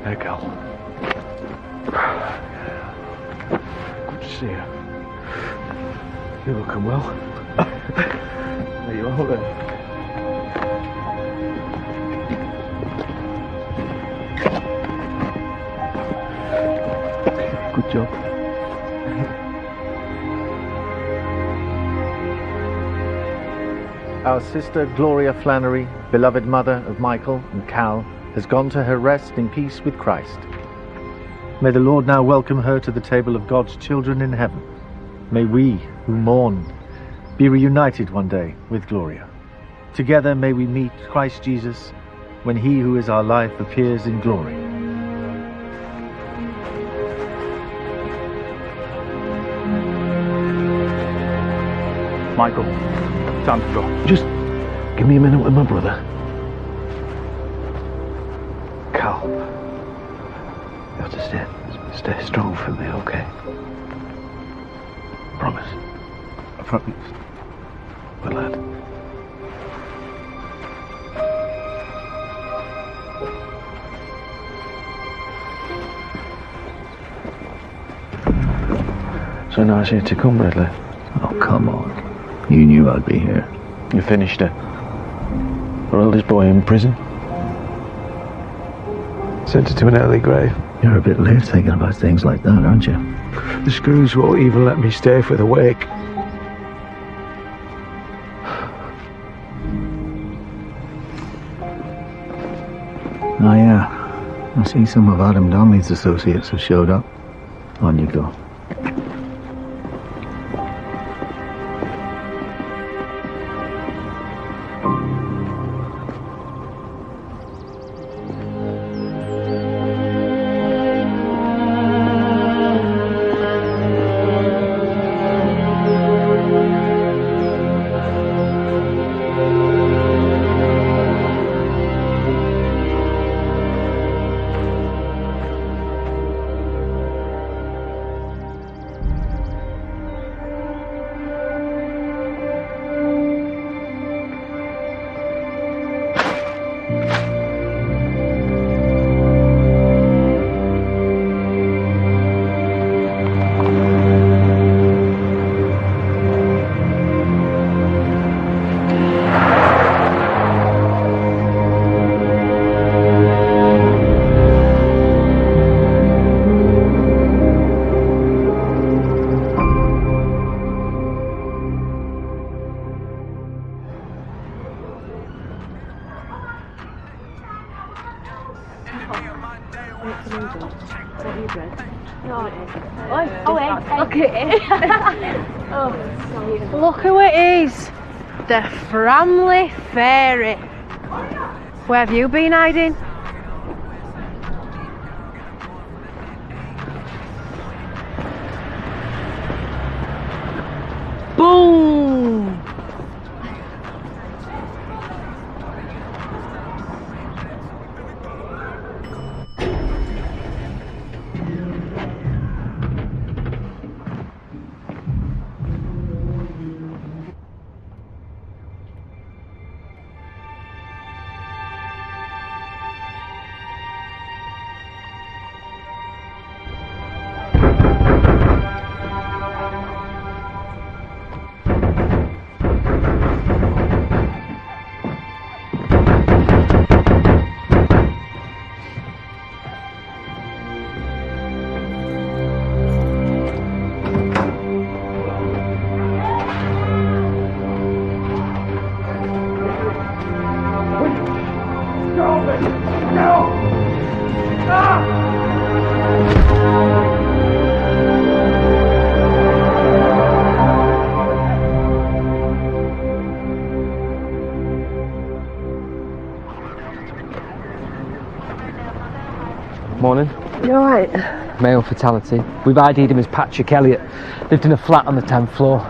Hey, Cal. Good to see you. You're looking well. There you are there. Good job. Our sister Gloria Flannery, beloved mother of Michael and Cal, has gone to her rest in peace with Christ. May the Lord now welcome her to the table of God's children in heaven. May we, who mourn, be reunited one day with Gloria. Together may we meet Christ Jesus when he who is our life appears in glory. Michael, time to go. Just give me a minute with my brother. Cal, you have to stay strong for me, okay? Promise. I promise. Well, lad. So nice here to come, Bradley. Oh, come on. You knew I'd be here. You finished it. Our eldest boy in prison. Sent her to an early grave. You're a bit late thinking about things like that, aren't you? The screws won't even let me stay for the wake. Oh, yeah. I see some of Adam Donnelly's associates have showed up. On you go. Look who it is. The Framley Fairy. Where have you been hiding? Boom! Morning. You alright? Male fatality. We've ID'd him as Patrick Elliott. Lived in a flat on the 10th floor.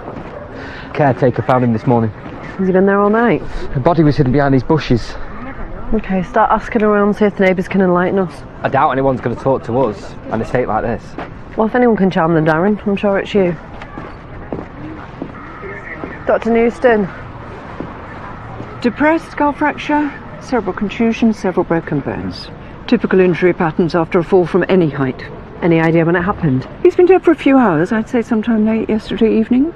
Caretaker found him this morning. Has he been there all night? The body was hidden behind these bushes. Okay, start asking around, see if the neighbours can enlighten us. I doubt anyone's going to talk to us on a state like this. Well, if anyone can charm them, Darren, I'm sure it's you. Dr. Newston. Depressed skull fracture, cerebral contusion, several broken bones. Typical injury patterns after a fall from any height. Any idea when it happened? He's been dead for a few hours, I'd say sometime late yesterday evening.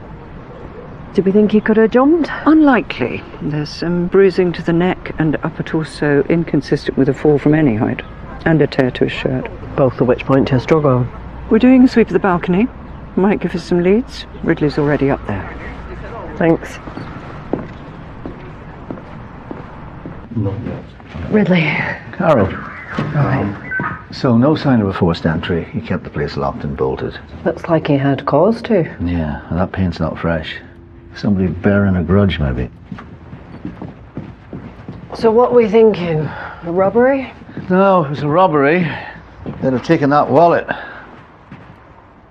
Do we think he could have jumped? Unlikely. There's some bruising to the neck and upper torso inconsistent with a fall from any height, and a tear to his shirt. Both of which point to a struggle. We're doing a sweep of the balcony. Might give us some leads. Ridley's already up there. Thanks. Ridley. Carol. So, no sign of a forced entry. He kept the place locked and bolted. Looks like he had cause to. Yeah, and that paint's not fresh. Somebody bearing a grudge, maybe. So what are we thinking? A robbery? No, if it was a robbery, they'd have taken that wallet.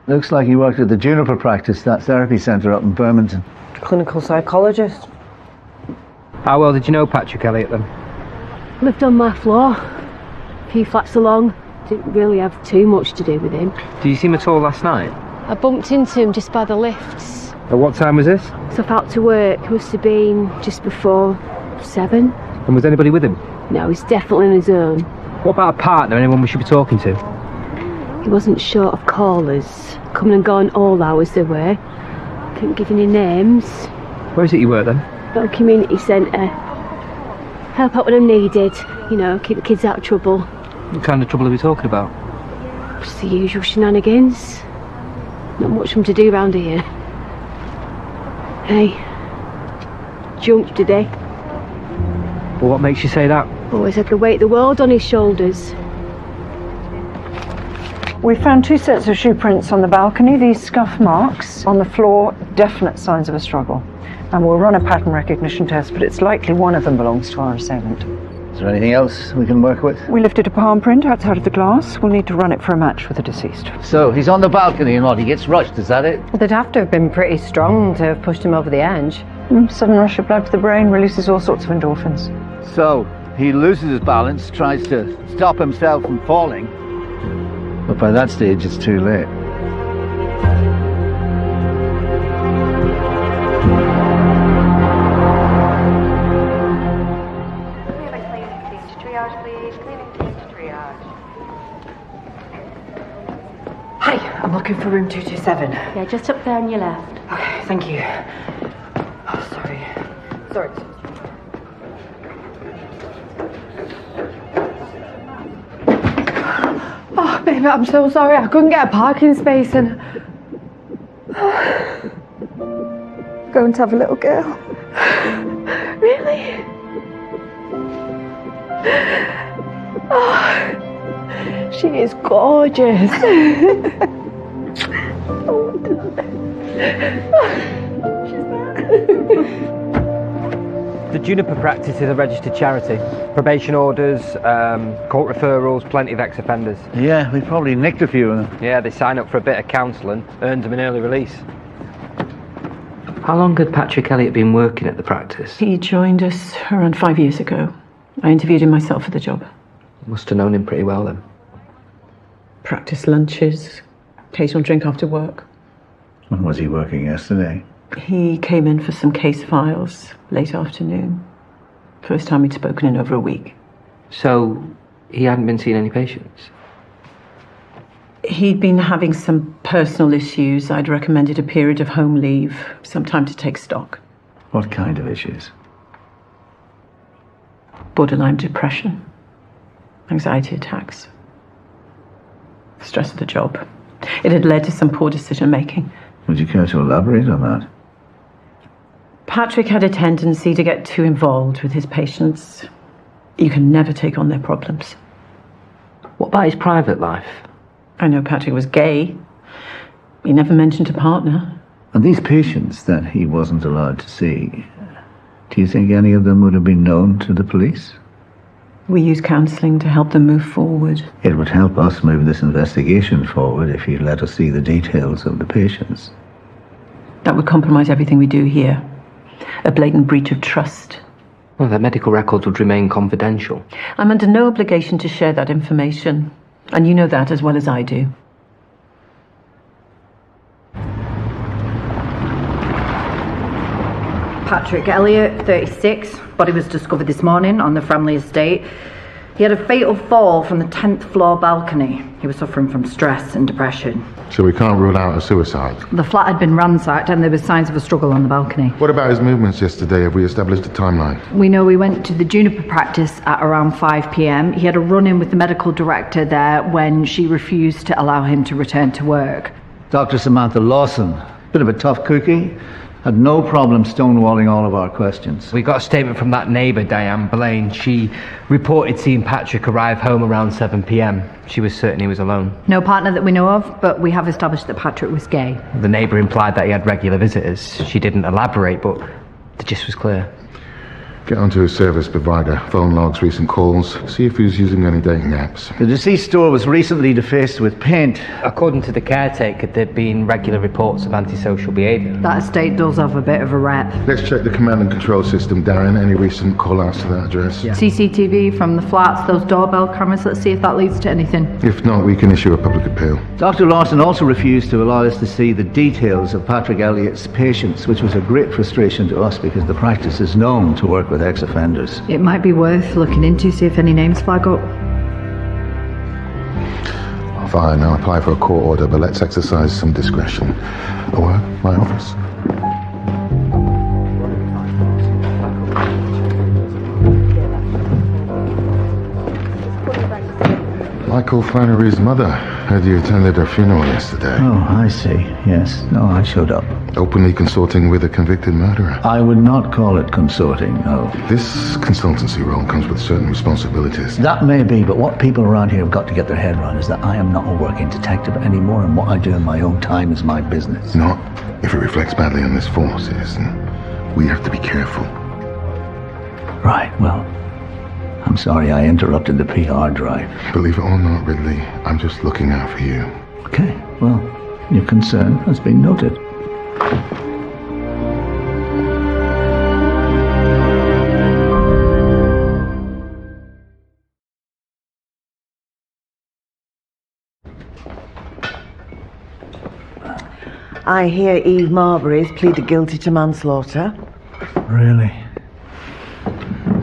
Looks like he worked at the Juniper practice, that therapy centre up in Birmingham. Clinical psychologist. How well did you know Patrick Elliott then? Lived on my floor. A few flats along. Didn't really have too much to do with him. Did you see him at all last night? I bumped into him just by the lifts. At what time was this? So out to work. Must have been just before 7. And was anybody with him? No, he's definitely on his own. What about a partner? Anyone we should be talking to? He wasn't short of callers. Coming and going all hours they were. Couldn't give any names. Where is it you work then? Little community centre. Help out when I'm needed. You know, keep the kids out of trouble. What kind of trouble are we talking about? Just the usual shenanigans. Not much for them to do round here. Hey, jumped today. Well, what makes you say that? Always had the weight of the world on his shoulders. We found 2 sets of shoe prints on the balcony. These scuff marks on the floor, definite signs of a struggle. And we'll run a pattern recognition test, but it's likely one of them belongs to our assailant. Is there anything else we can work with? We lifted a palm print outside of the glass. We'll need to run it for a match with the deceased. So, he's on the balcony and what, he gets rushed, is that it? Well, they'd have to have been pretty strong to have pushed him over the edge. Sudden rush of blood to the brain releases all sorts of endorphins. So, he loses his balance, tries to stop himself from falling. But by that stage, it's too late. Hi, I'm looking for room 227. Yeah, just up there on your left. Okay, thank you. Oh, sorry. Sorry. Oh, baby, I'm so sorry. I couldn't get a parking space and... Going to have a little girl. Really? Oh, she is gorgeous. The Juniper practice is a registered charity. Probation orders, court referrals, plenty of ex-offenders. Yeah, we probably nicked a few of them. Yeah, they sign up for a bit of counselling, earned them an early release. How long had Patrick Elliott been working at the practice? He joined us around 5 years ago. I interviewed him myself for the job. Must have known him pretty well then. Practice lunches, occasional drink after work. When was he working yesterday? He came in for some case files late afternoon. First time he'd spoken in over a week. So, he hadn't been seeing any patients? He'd been having some personal issues. I'd recommended a period of home leave, some time to take stock. What kind of issues? Borderline depression, anxiety attacks, stress of the job. It had led to some poor decision making. Would you care to elaborate on that? Patrick had a tendency to get too involved with his patients. You can never take on their problems. What about his private life? I know Patrick was gay. He never mentioned a partner. And these patients that he wasn't allowed to see, do you think any of them would have been known to the police? We use counselling to help them move forward. It would help us move this investigation forward if you'd let us see the details of the patients. That would compromise everything we do here. A blatant breach of trust. Well, their medical records would remain confidential. I'm under no obligation to share that information, and you know that as well as I do. Patrick Elliott, 36. Body was discovered this morning on the Framley estate. He had a fatal fall from the 10th floor balcony. He was suffering from stress and depression. So we can't rule out a suicide? The flat had been ransacked and there were signs of a struggle on the balcony. What about his movements yesterday? Have we established a timeline? We know he went to the Juniper practice at around 5 p.m. He had a run-in with the medical director there when she refused to allow him to return to work. Dr. Samantha Lawson, bit of a tough cookie, had no problem stonewalling all of our questions. We got a statement from that neighbour, Diane Blaine. She reported seeing Patrick arrive home around 7 p.m. She was certain he was alone. No partner that we know of, but we have established that Patrick was gay. The neighbour implied that he had regular visitors. She didn't elaborate, but the gist was clear. Get onto his service provider, phone logs, recent calls, see if he was using any dating apps. The deceased store was recently defaced with paint. According to the caretaker, there'd been regular reports of antisocial behaviour. That estate does have a bit of a rep. Let's check the command and control system, Darren. Any recent call-outs to that address? Yeah. CCTV from the flats, those doorbell cameras. Let's see if that leads to anything. If not, we can issue a public appeal. Dr. Lawson also refused to allow us to see the details of Patrick Elliott's patients, which was a great frustration to us because the practice is known to work with ex-offenders. It might be worth looking into, see if any names flag up. Fine, I'll apply for a court order, but let's exercise some discretion. A word? My office? Michael Flannery's mother. Heard you attended her funeral yesterday. Oh, I see. Yes. No, I showed up. Openly consorting with a convicted murderer. I would not call it consorting, no. This consultancy role comes with certain responsibilities. That may be, but what people around here have got to get their head around is that I am not a working detective anymore, and what I do in my own time is my business. Not if it reflects badly on this force, and we have to be careful. Right, well, I'm sorry I interrupted the PR drive. Believe it or not, Ridley, I'm just looking out for you. Okay, well, your concern has been noted. I hear Eve Marbury's pleaded guilty to manslaughter. Really?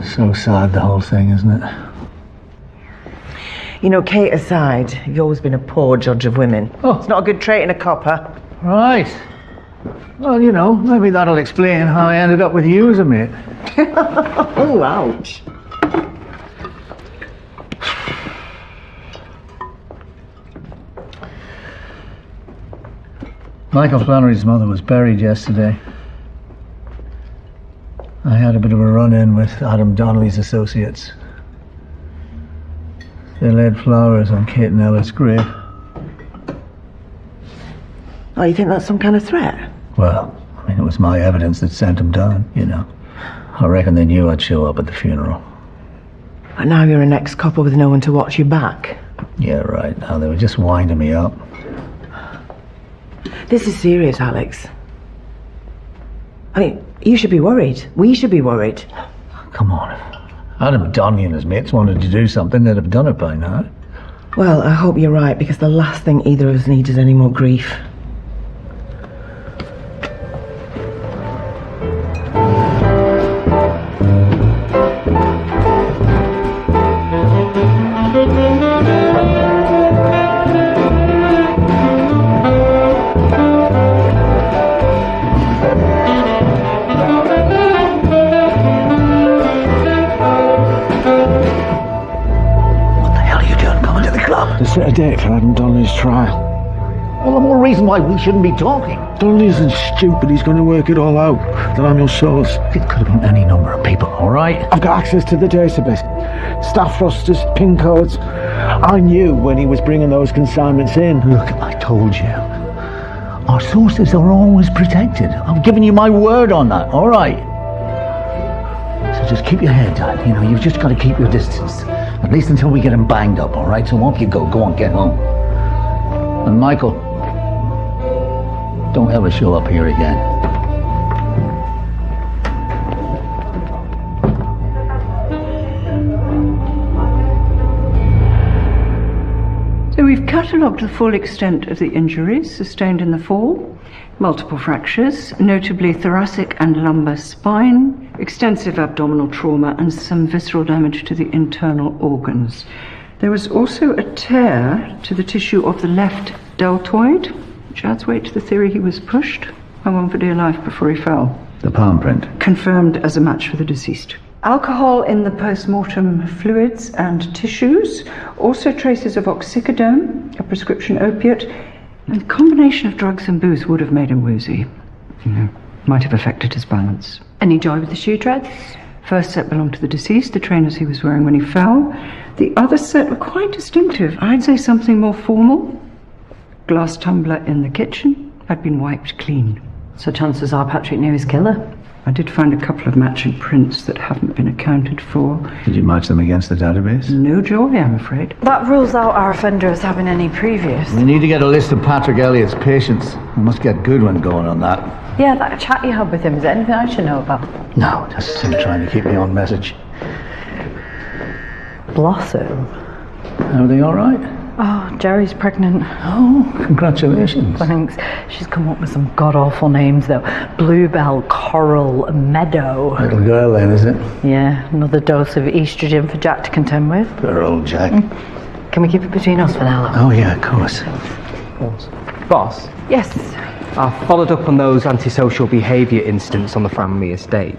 So sad, the whole thing, isn't it? You know, Kate aside, you've always been a poor judge of women. Oh. It's not a good trait in a copper. Right. Well, you know, maybe that'll explain how I ended up with you as a mate. Oh, ouch. Michael Flannery's mother was buried yesterday. I had a bit of a run-in with Adam Donnelly's associates. They laid flowers on Kate and Ella's grave. Oh, you think that's some kind of threat? Well, I mean, it was my evidence that sent them down, you know. I reckon they knew I'd show up at the funeral. And now you're an ex-copper with no one to watch you back. Yeah, right. Now they were just winding me up. This is serious, Alex. I mean, you should be worried. We should be worried. Come on. If Adam Donnelly and his mates wanted to do something, they'd have done it by now. Well, I hope you're right, because the last thing either of us need is any more grief. Set a date for Adam Donnelly's trial. Well, the more reason why we shouldn't be talking. Donnelly isn't stupid. He's going to work it all out. That I'm your source. It could have been any number of people, all right? I've got access to the database. Staff rosters, pin codes. I knew when he was bringing those consignments in. Look, I told you. Our sources are always protected. I've given you my word on that, all right? So just keep your head down. You know, you've just got to keep your distance. At least until we get him banged up, all right? So off you go. Go on, get home. And Michael, don't ever show up here again. So we've catalogued the full extent of the injuries sustained in the fall. Multiple fractures, notably thoracic and lumbar spine, extensive abdominal trauma, and some visceral damage to the internal organs. There was also a tear to the tissue of the left deltoid, which adds weight to the theory he was pushed, hung on for dear life before he fell. The palm print. Confirmed as a match for the deceased. Alcohol in the post-mortem fluids and tissues, also traces of oxycodone, a prescription opiate, and the combination of drugs and booze would have made him woozy. Might have affected his balance. Any joy with the shoe treads? First set belonged to the deceased, the trainers he was wearing when he fell. The other set were quite distinctive. I'd say something more formal. Glass tumbler in the kitchen had been wiped clean. So chances are Patrick knew his killer. I did find a couple of matching prints that haven't been accounted for. Did you match them against the database? No joy, I'm afraid. That rules out our offender as having any previous. We need to get a list of Patrick Elliott's patients. We must get Goodwin going on that. Yeah, that chat you had with him, is there anything I should know about? No, just him trying to keep me on message. Blossom? Everything all right? Oh, Jerry's pregnant. Oh, congratulations. Thanks. She's come up with some god-awful names, though. Bluebell, Coral, Meadow. Little girl then, is it? Yeah, another dose of estrogen for Jack to contend with. Poor old Jack. Can we keep it between us for now, love? Oh, yeah, of course. Boss, Yes. I followed up on those antisocial behaviour incidents on the Framley estate.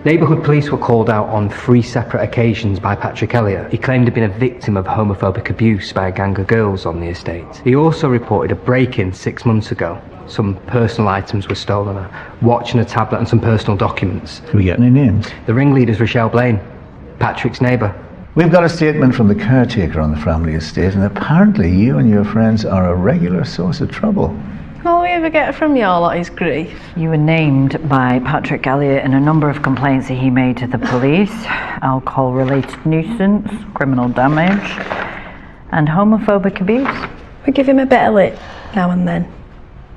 Neighbourhood police were called out on 3 separate occasions by Patrick Elliott. He claimed to have been a victim of homophobic abuse by a gang of girls on the estate. He also reported a break-in 6 months ago. Some personal items were stolen, a watch and a tablet and some personal documents. Can we get any names? The ringleader's Rochelle Blaine, Patrick's neighbour. We've got a statement from the caretaker on the Framley estate, and apparently you and your friends are a regular source of trouble. All we ever get from y'all lot is grief. You were named by Patrick Elliott in a number of complaints that he made to the police. Alcohol-related nuisance, criminal damage, and homophobic abuse. We give him a bit of lip now and then.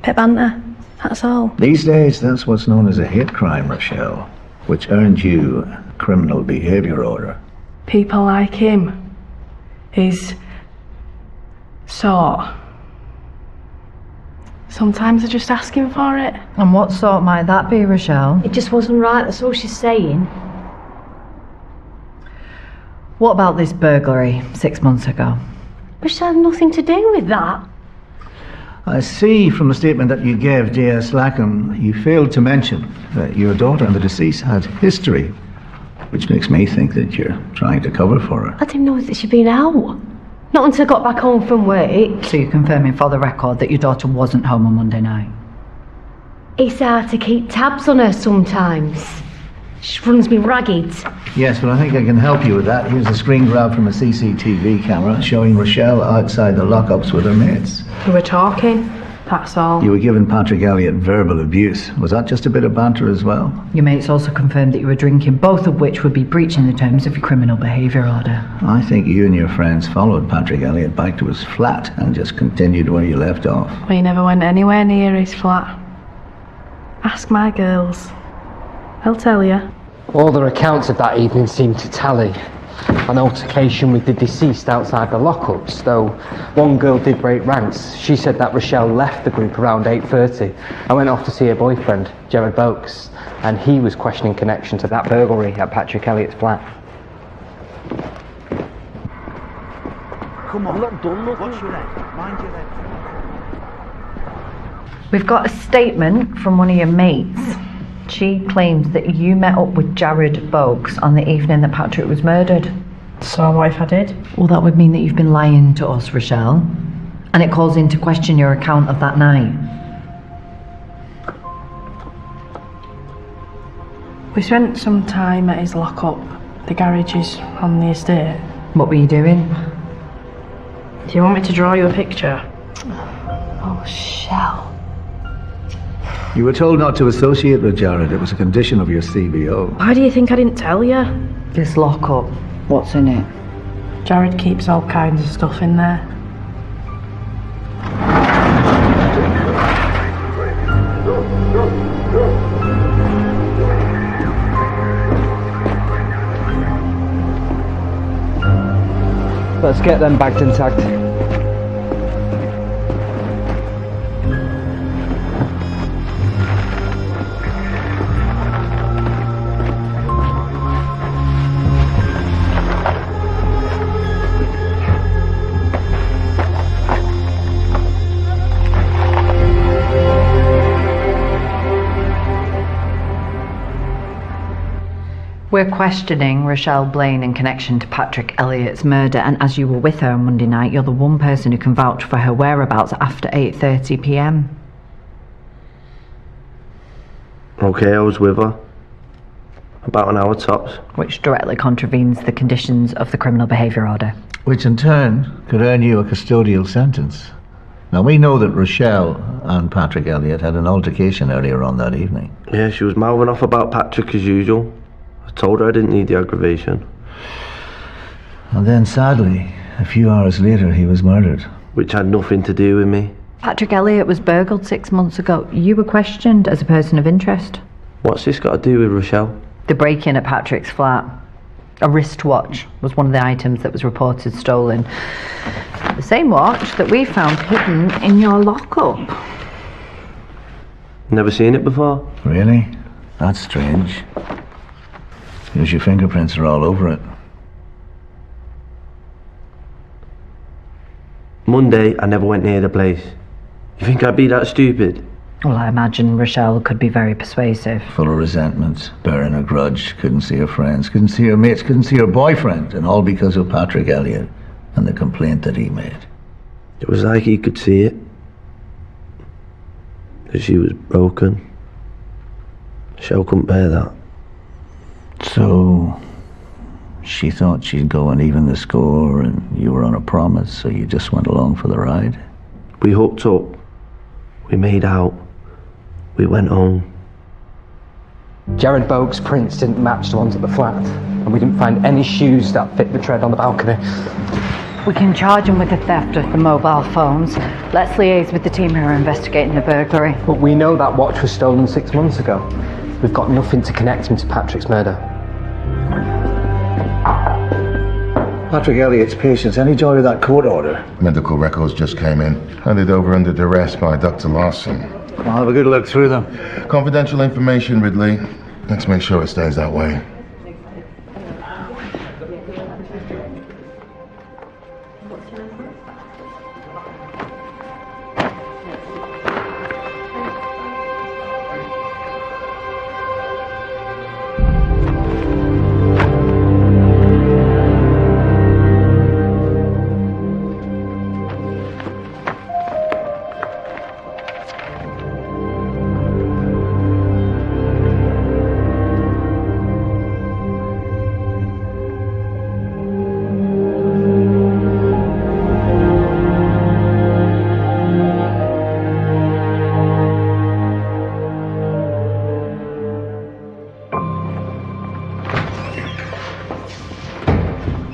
Bit of banter, that's all. These days, that's what's known as a hate crime, Rochelle, which earned you a criminal behaviour order. People like him is sort. Sometimes they're just asking for it. And what sort might that be, Rochelle? It just wasn't right, that's all she's saying. What about this burglary 6 months ago? But she had nothing to do with that. I see from the statement that you gave J.S. Lackham, you failed to mention that your daughter and the deceased had history, which makes me think that you're trying to cover for her. I didn't know that she'd been out. Not until I got back home from work. So you're confirming for the record that your daughter wasn't home on Monday night? It's hard to keep tabs on her sometimes. She runs me ragged. Yes, well, I think I can help you with that. Here's a screen grab from a CCTV camera showing Rochelle outside the lockups with her mates. We were talking, that's all. You were giving Patrick Elliott verbal abuse. Was that just a bit of banter as well? Your mates also confirmed that you were drinking, both of which would be breaching the terms of your criminal behaviour order. I think you and your friends followed Patrick Elliott back to his flat and just continued where you left off. We never went anywhere near his flat. Ask my girls. They'll tell you. All the accounts of that evening seemed to tally. An altercation with the deceased outside the lockups, though one girl did break ranks. She said that Rochelle left the group around 8:30 and went off to see her boyfriend, Jared Boakes, and he was questioning connection to that burglary at Patrick Elliott's flat. Come on, look, done, look. What's your head? Mind your head. We've got a statement from one of your mates. She claims that you met up with Jared Boakes on the evening that Patrick was murdered. So what if I did? Well, that would mean that you've been lying to us, Rochelle. And it calls into question your account of that night. We spent some time at his lockup. The garage is on the estate. What were you doing? Do you want me to draw you a picture? Oh, Shell. You were told not to associate with Jared. It was a condition of your CBO. Why do you think I didn't tell you? This lockup, what's in it? Jared keeps all kinds of stuff in there. Let's get them bagged and tagged. We're questioning Rochelle Blaine in connection to Patrick Elliott's murder, and as you were with her on Monday night, you're the one person who can vouch for her whereabouts after 8:30 p.m. Okay, I was with her. About an hour tops. Which directly contravenes the conditions of the criminal behaviour order. Which in turn could earn you a custodial sentence. Now, we know that Rochelle and Patrick Elliott had an altercation earlier on that evening. Yeah, she was mouthing off about Patrick as usual. I told her I didn't need the aggravation. And then, sadly, a few hours later, he was murdered. Which had nothing to do with me. Patrick Elliott was burgled 6 months ago. You were questioned as a person of interest. What's this got to do with Rochelle? The break-in at Patrick's flat. A wristwatch was one of the items that was reported stolen. The same watch that we found hidden in your lockup. Never seen it before. Really? That's strange. Because your fingerprints are all over it. Monday, I never went near the place. You think I'd be that stupid? Well, I imagine Rochelle could be very persuasive. Full of resentment, bearing a grudge, couldn't see her friends, couldn't see her mates, couldn't see her boyfriend, and all because of Patrick Elliott and the complaint that he made. It was like he could see it. That she was broken. Rochelle couldn't bear that. So, she thought she'd go and even the score, and you were on a promise, so you just went along for the ride? We hooked up. We made out. We went home. Jared Bogue's prints didn't match the ones at the flat, and we didn't find any shoes that fit the tread on the balcony. We can charge him with the theft of the mobile phones. Let's liaise with the team who are investigating the burglary. But we know that watch was stolen 6 months ago. We've got nothing to connect him to Patrick's murder. Patrick Elliott's patients, any joy with that court order? Medical records just came in. Handed over under duress by Dr. Larson. I'll have a good look through them. Confidential information, Ridley. Let's make sure it stays that way.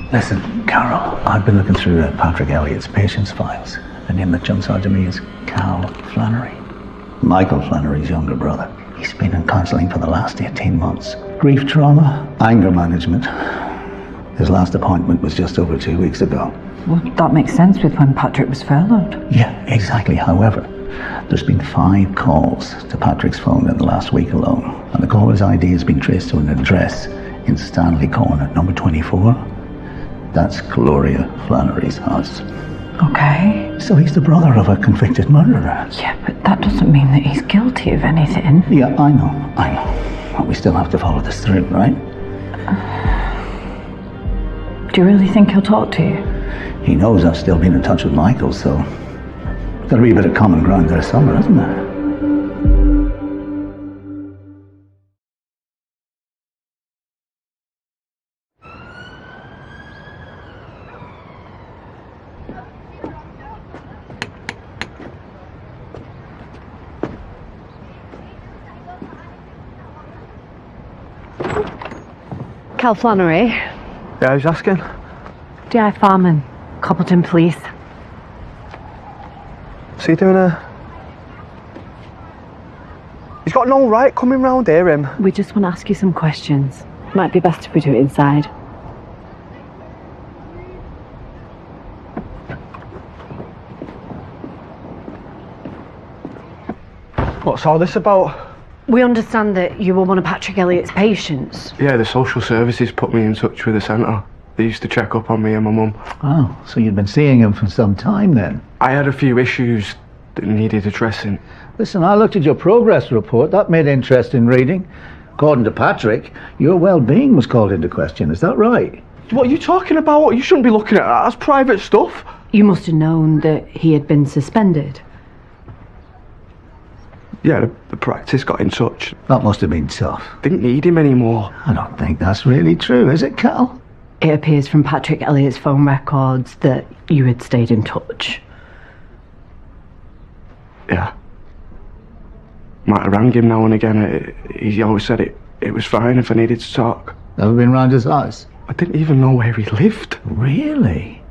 Listen, Carol, I've been looking through Patrick Elliott's patients' files. The name that jumps out to me is Cal Flannery. Michael Flannery's younger brother. He's been in counselling for the last 18 months. Grief trauma, anger management. His last appointment was just over 2 weeks ago. Well, that makes sense with when Patrick was furloughed. Yeah, exactly. However, there's been 5 calls to Patrick's phone in the last week alone. And the caller's ID has been traced to an address in Stanley Corner, number 24. That's Gloria Flannery's house. Okay. So he's the brother of a convicted murderer. Yeah, but that doesn't mean that he's guilty of anything. Yeah, I know. But we still have to follow this through, right? Do you really think he'll talk to you? He knows I've still been in touch with Michael, so there's got to be a bit of common ground there somewhere, isn't there? Cal Flannery. Yeah, who's asking? D.I. Farman, Cobbleton Police. What's he doing here? He's got no right coming round here, him. We just want to ask you some questions. Might be best if we do it inside. What's all this about? We understand that you were one of Patrick Elliott's patients. Yeah, the social services put me in touch with the centre. They used to check up on me and my mum. Oh, so you'd been seeing him for some time then? I had a few issues that needed addressing. Listen, I looked at your progress report. That made interesting reading. According to Patrick, your well-being was called into question. Is that right? What are you talking about? You shouldn't be looking at that. That's private stuff. You must have known that he had been suspended. Yeah, the practice got in touch. That must have been tough. Didn't need him anymore. I don't think that's really true, is it, Cal? It appears from Patrick Elliott's phone records that you had stayed in touch. Yeah. Might have rang him now and again. He always said it was fine if I needed to talk. Ever been round his house? I didn't even know where he lived. Really?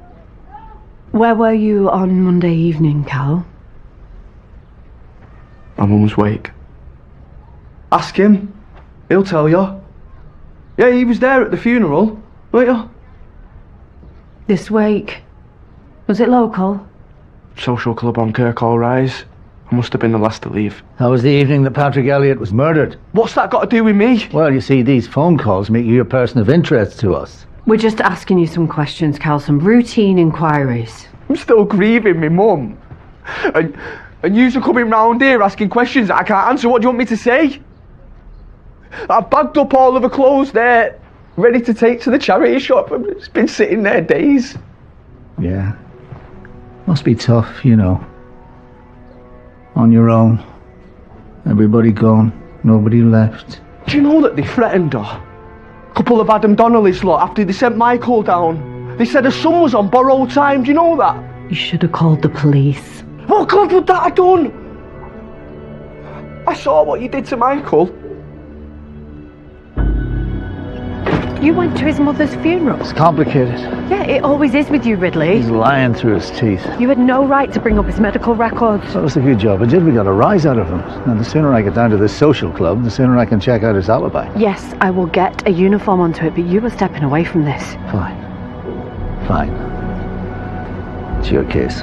Where were you on Monday evening, Cal? My mum's wake. Ask him. He'll tell you. Yeah, he was there at the funeral, weren't you? This wake. Was it local? Social club on Kirkhall Rise. I must have been the last to leave. That was the evening that Patrick Elliott was murdered. What's that got to do with me? Well, you see, these phone calls make you a person of interest to us. We're just asking you some questions, Cal, some routine inquiries. I'm still grieving my mum. And yous are coming round here asking questions that I can't answer. What do you want me to say? I've bagged up all of the clothes there, ready to take to the charity shop. It's been sitting there days. Yeah. Must be tough, you know. On your own. Everybody gone. Nobody left. Do you know that they threatened her? A couple of Adam Donnelly's lot after they sent Michael down. They said her son was on borrowed time. Do you know that? You should have called the police. What good would that have done? I saw what you did to Michael. You went to his mother's funeral. It's complicated. Yeah, it always is with you, Ridley. He's lying through his teeth. You had no right to bring up his medical records. Well, that's a good job I did. We got a rise out of him. And the sooner I get down to this social club, the sooner I can check out his alibi. Yes, I will get a uniform onto it, but you were stepping away from this. Fine. Fine. It's your case.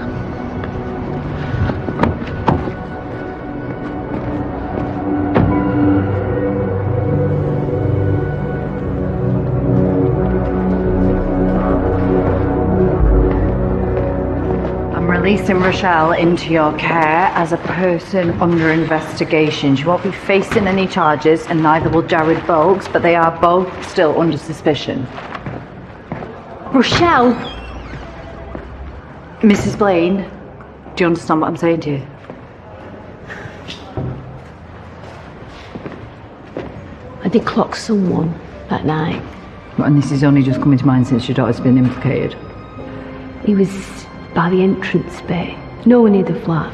Releasing Rochelle into your care as a person under investigation. She won't be facing any charges, and neither will Jared Bogues, but they are both still under suspicion. Rochelle? Mrs. Blaine, do you understand what I'm saying to you? I did clock someone that night. And this is only just coming to mind since your daughter's been implicated. He was by the entrance bit, nowhere near the flat.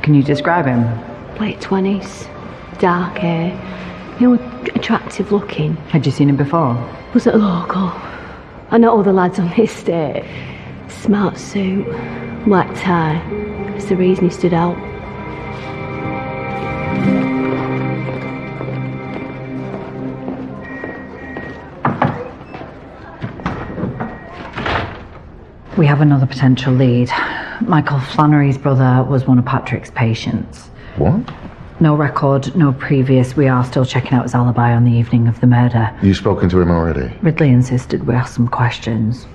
Can you describe him? Late 20s, dark hair, attractive looking. Had you seen him before? Was it local? I know all the lads on the estate. Smart suit, black tie. It's the reason he stood out. We have another potential lead. Michael Flannery's brother was one of Patrick's patients. What? No record, no previous. We are still checking out his alibi on the evening of the murder. You've spoken to him already? Ridley insisted we ask some questions.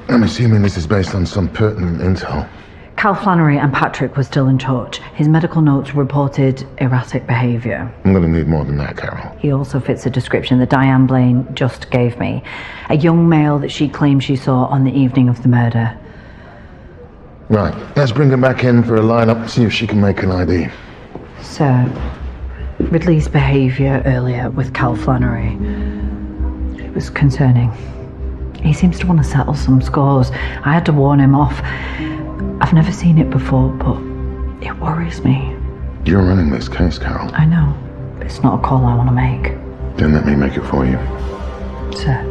I'm assuming this is based on some pertinent intel. Cal Flannery and Patrick were still in touch. His medical notes reported erratic behaviour. I'm going to need more than that, Carol. He also fits a description that Diane Blaine just gave me. A young male that she claimed she saw on the evening of the murder. Right, let's bring him back in for a lineup, see if she can make an ID. Sir, Ridley's behaviour earlier with Cal Flannery, it was concerning. He seems to want to settle some scores. I had to warn him off. I've never seen it before, but it worries me. You're running this case, Carol. I know, but it's not a call I want to make. Then let me make it for you. Sir.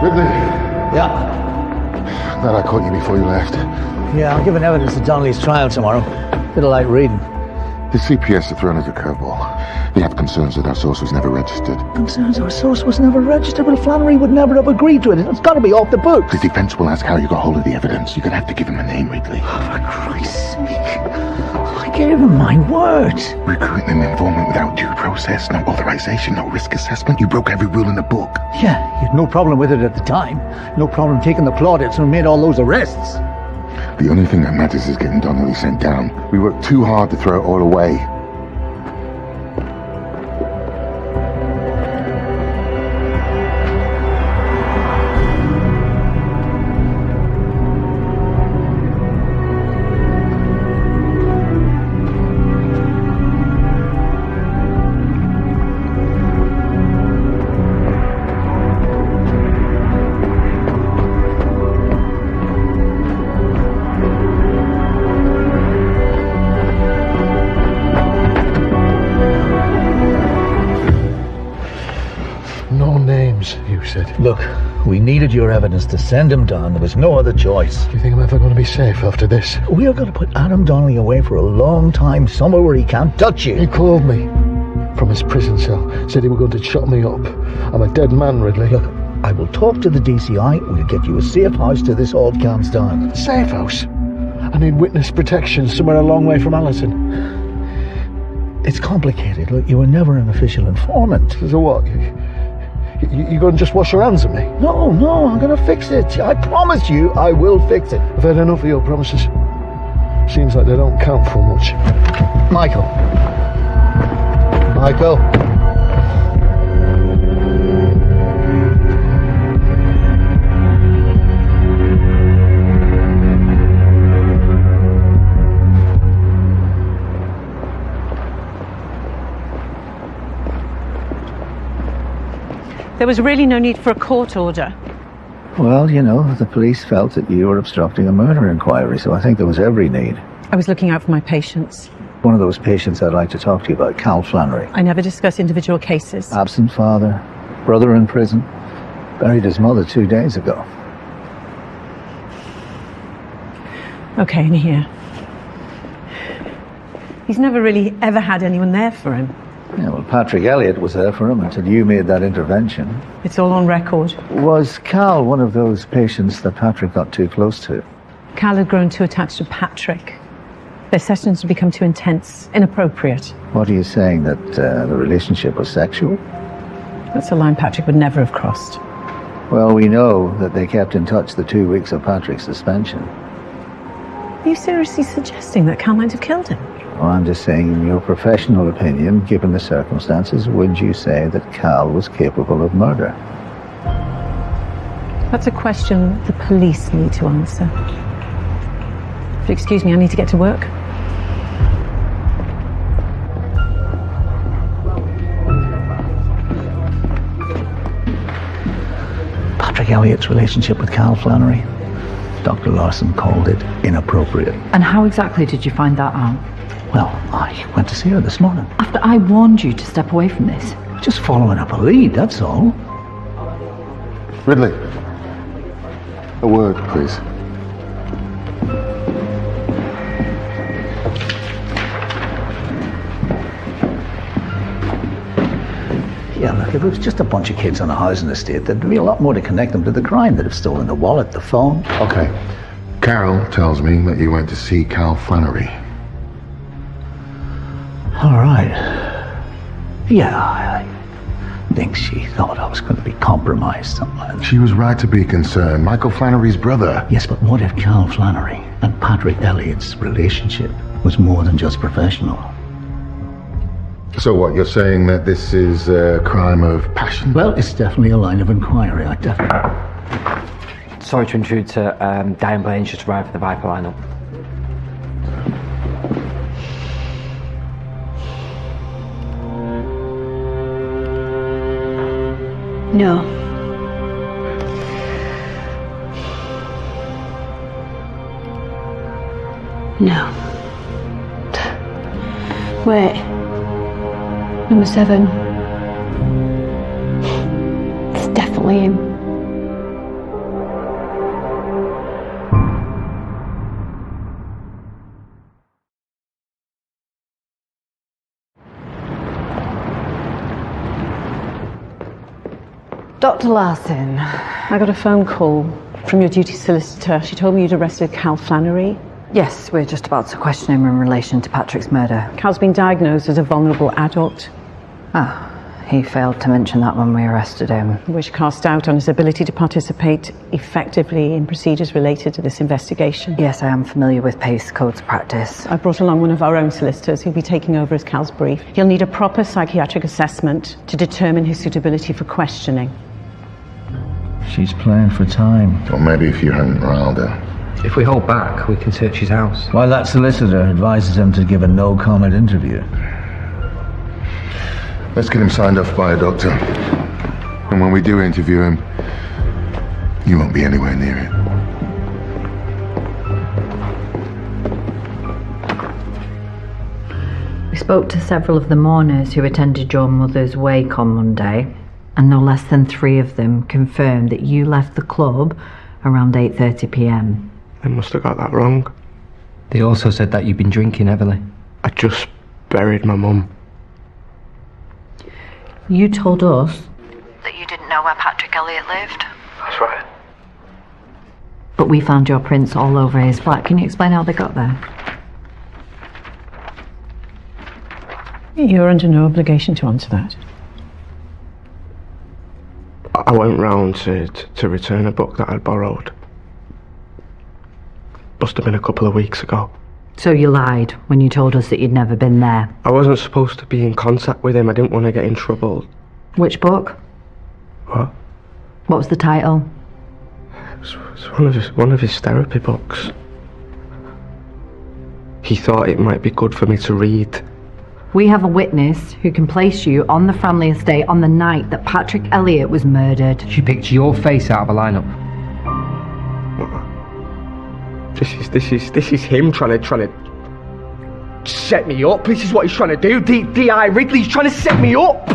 Ridley, Yeah. glad I caught you before you left. Yeah, I'm giving evidence at Donnelly's trial tomorrow. Bit of light reading. The CPS have thrown us a curveball. They have concerns that our source was never registered. Concerns our source was never registered, but Flannery would never have agreed to it. It's got to be off the books. The defense will ask how you got hold of the evidence. You're going to have to give him a name, Ridley. For Christ's sake. I gave him my word. Recruiting an informant without due process, no authorization, no risk assessment. You broke every rule in the book. Yeah, you had no problem with it at the time. No problem taking the plaudits who made all those arrests. The only thing that matters is getting Donnelly sent down. We worked too hard to throw it all away. No names, you said. Look, we needed your evidence to send him down. There was no other choice. Do you think I'm ever going to be safe after this? We are going to put Adam Donnelly away for a long time, somewhere where he can't touch you. He called me from his prison cell. Said he was going to chop me up. I'm a dead man, Ridley. Look, I will talk to the DCI. We'll get you a safe house till this all calms down. Safe house? I need witness protection somewhere a long way from Allerton. It's complicated. Look, you were never an official informant. So what? You going to just wash your hands of me? No, I'm going to fix it. I promise you I will fix it. I've had enough of your promises. Seems like they don't count for much. Michael. There was really no need for a court order. Well, you know, the police felt that you were obstructing a murder inquiry, so I think there was every need. I was looking out for my patients. One of those patients I'd like to talk to you about, Cal Flannery. I never discuss individual cases. Absent father, brother in prison, buried his mother 2 days ago. Okay, in here. He's never really ever had anyone there for him. Yeah, well, Patrick Elliott was there for him until you made that intervention. It's all on record. Was Cal one of those patients that Patrick got too close to? Cal had grown too attached to Patrick. Their sessions had become too intense, inappropriate. What are you saying, that the relationship was sexual? That's a line Patrick would never have crossed. Well, we know that they kept in touch the 2 weeks of Patrick's suspension. Are you seriously suggesting that Cal might have killed him? Well, I'm just saying, in your professional opinion, given the circumstances, would you say that Cal was capable of murder? That's a question the police need to answer. If you excuse me, I need to get to work. Patrick Elliott's relationship with Cal Flannery. Dr. Larson called it inappropriate. And how exactly did you find that out? Well, I went to see her this morning. After I warned you to step away from this. Just following up a lead, that's all. Ridley, a word, please. Yeah, look, if it was just a bunch of kids on a housing estate, there'd be a lot more to connect them to the crime. They'd have stolen the wallet, the phone. Okay. Carol tells me that you went to see Cal Flannery. All right. Yeah, I think she thought I was going to be compromised, something like that. She was right to be concerned. Michael Flannery's brother. Yes, but what if Cal Flannery and Patrick Elliott's relationship was more than just professional? So what, you're saying that this is a crime of passion? Well, it's definitely a line of inquiry. I definitely... Sorry to intrude, sir. Diane Blaine's just arrived for the Viper lineup. No. No. Wait. Number 7. It's definitely him. Dr. Larson. I got a phone call from your duty solicitor. She told me you'd arrested Cal Flannery. Yes, we're just about to question him in relation to Patrick's murder. Cal's been diagnosed as a vulnerable adult. Ah, he failed to mention that when we arrested him. Which cast doubt on his ability to participate effectively in procedures related to this investigation. Yes, I am familiar with PACE Code's practice. I brought along one of our own solicitors who'll be taking over as Cal's brief. He'll need a proper psychiatric assessment to determine his suitability for questioning. She's playing for time. Or maybe if you hadn't riled her. If we hold back, we can search his house. While that solicitor advises him to give a no-comment interview. Let's get him signed off by a doctor. And when we do interview him, you won't be anywhere near it. We spoke to several of the mourners who attended your mother's wake on Monday, and no less than 3 of them confirmed that you left the club around 8:30 p.m. They must have got that wrong. They also said that you've been drinking heavily. I just buried my mum. You told us that you didn't know where Patrick Elliott lived. That's right. But we found your prints all over his flat. Can you explain how they got there? You're under no obligation to answer that. I went round to return a book that I'd borrowed. Must have been a couple of weeks ago. So you lied when you told us that you'd never been there. I wasn't supposed to be in contact with him. I didn't want to get in trouble. Which book? What? What was the title? It's one of his therapy books. He thought it might be good for me to read. We have a witness who can place you on the family estate on the night that Patrick Elliott was murdered. She picked your face out of a lineup. This is him trying to set me up. This is what he's trying to do. D.I. Ridley's trying to set me up.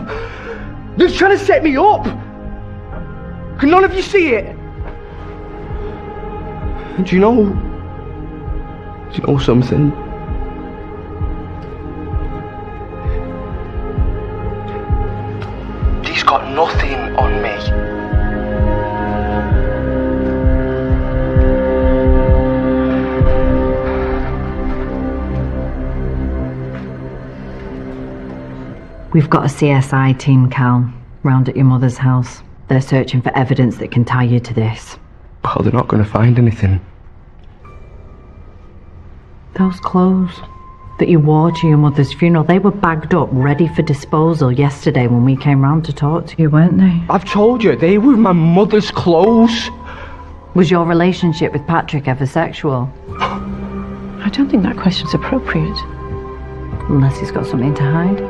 He's trying to set me up. Can none of you see it? And do you know something? He's got nothing on me. We've got a CSI team, Cal, round at your mother's house. They're searching for evidence that can tie you to this. Well, they're not going to find anything. Those clothes that you wore to your mother's funeral, they were bagged up, ready for disposal yesterday when we came round to talk to you, weren't they? I've told you, they were my mother's clothes. Was your relationship with Patrick ever sexual? I don't think that question's appropriate. Unless he's got something to hide.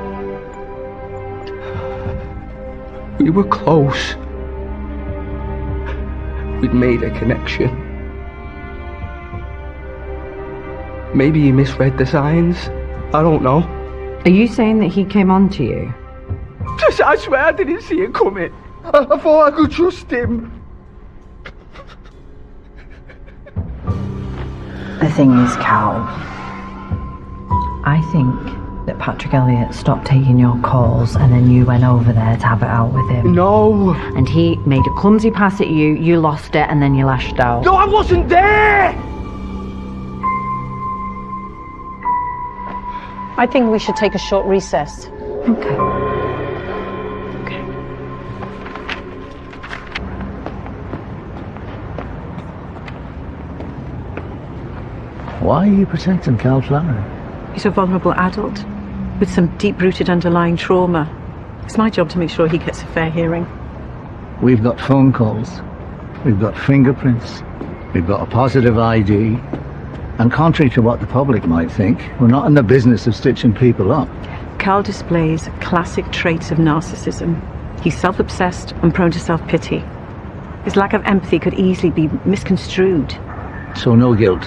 We were close. We'd made a connection. Maybe he misread the signs. I don't know. Are you saying that he came on to you? I swear I didn't see it coming. I thought I could trust him. The thing is, Cal, I think that Patrick Elliott stopped taking your calls and then you went over there to have it out with him. No. And he made a clumsy pass at you, you lost it, and then you lashed out. No, I wasn't there! I think we should take a short recess. Okay. Why are you protecting Cal Flannery? He's a vulnerable adult with some deep-rooted underlying trauma. It's my job to make sure he gets a fair hearing. We've got phone calls. We've got fingerprints. We've got a positive ID. And contrary to what the public might think, we're not in the business of stitching people up. Cal displays classic traits of narcissism. He's self-obsessed and prone to self-pity. His lack of empathy could easily be misconstrued. So no guilt.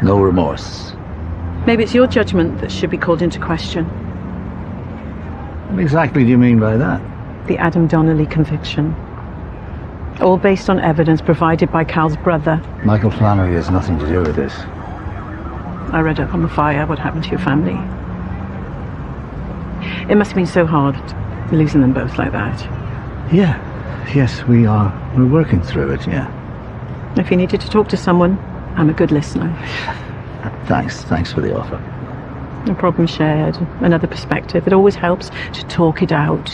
No remorse. Maybe it's your judgment that should be called into question. What exactly do you mean by that? The Adam Donnelly conviction. All based on evidence provided by Cal's brother. Michael Flannery has nothing to do with this. I read up on the fire, what happened to your family. It must have been so hard losing them both like that. Yeah. Yes, we are. We're working through it, yeah. If you needed to talk to someone, I'm a good listener. Thanks for the offer. A problem shared, another perspective. It always helps to talk it out.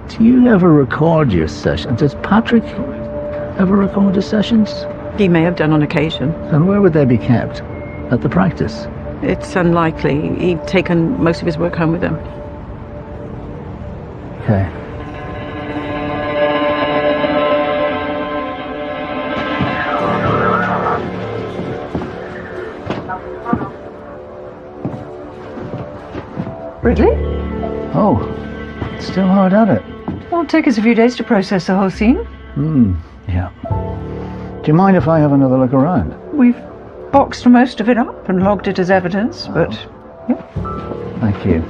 Do you ever record your sessions? Does Patrick ever record his sessions? He may have done on occasion. And where would they be kept? At the practice? It's unlikely. He'd taken most of his work home with him. Okay. Ridley? Oh, still hard at it. It'll take us a few days to process the whole scene. Yeah. Do you mind if I have another look around? We've boxed most of it up and logged it as evidence, but... Yeah. Thank you.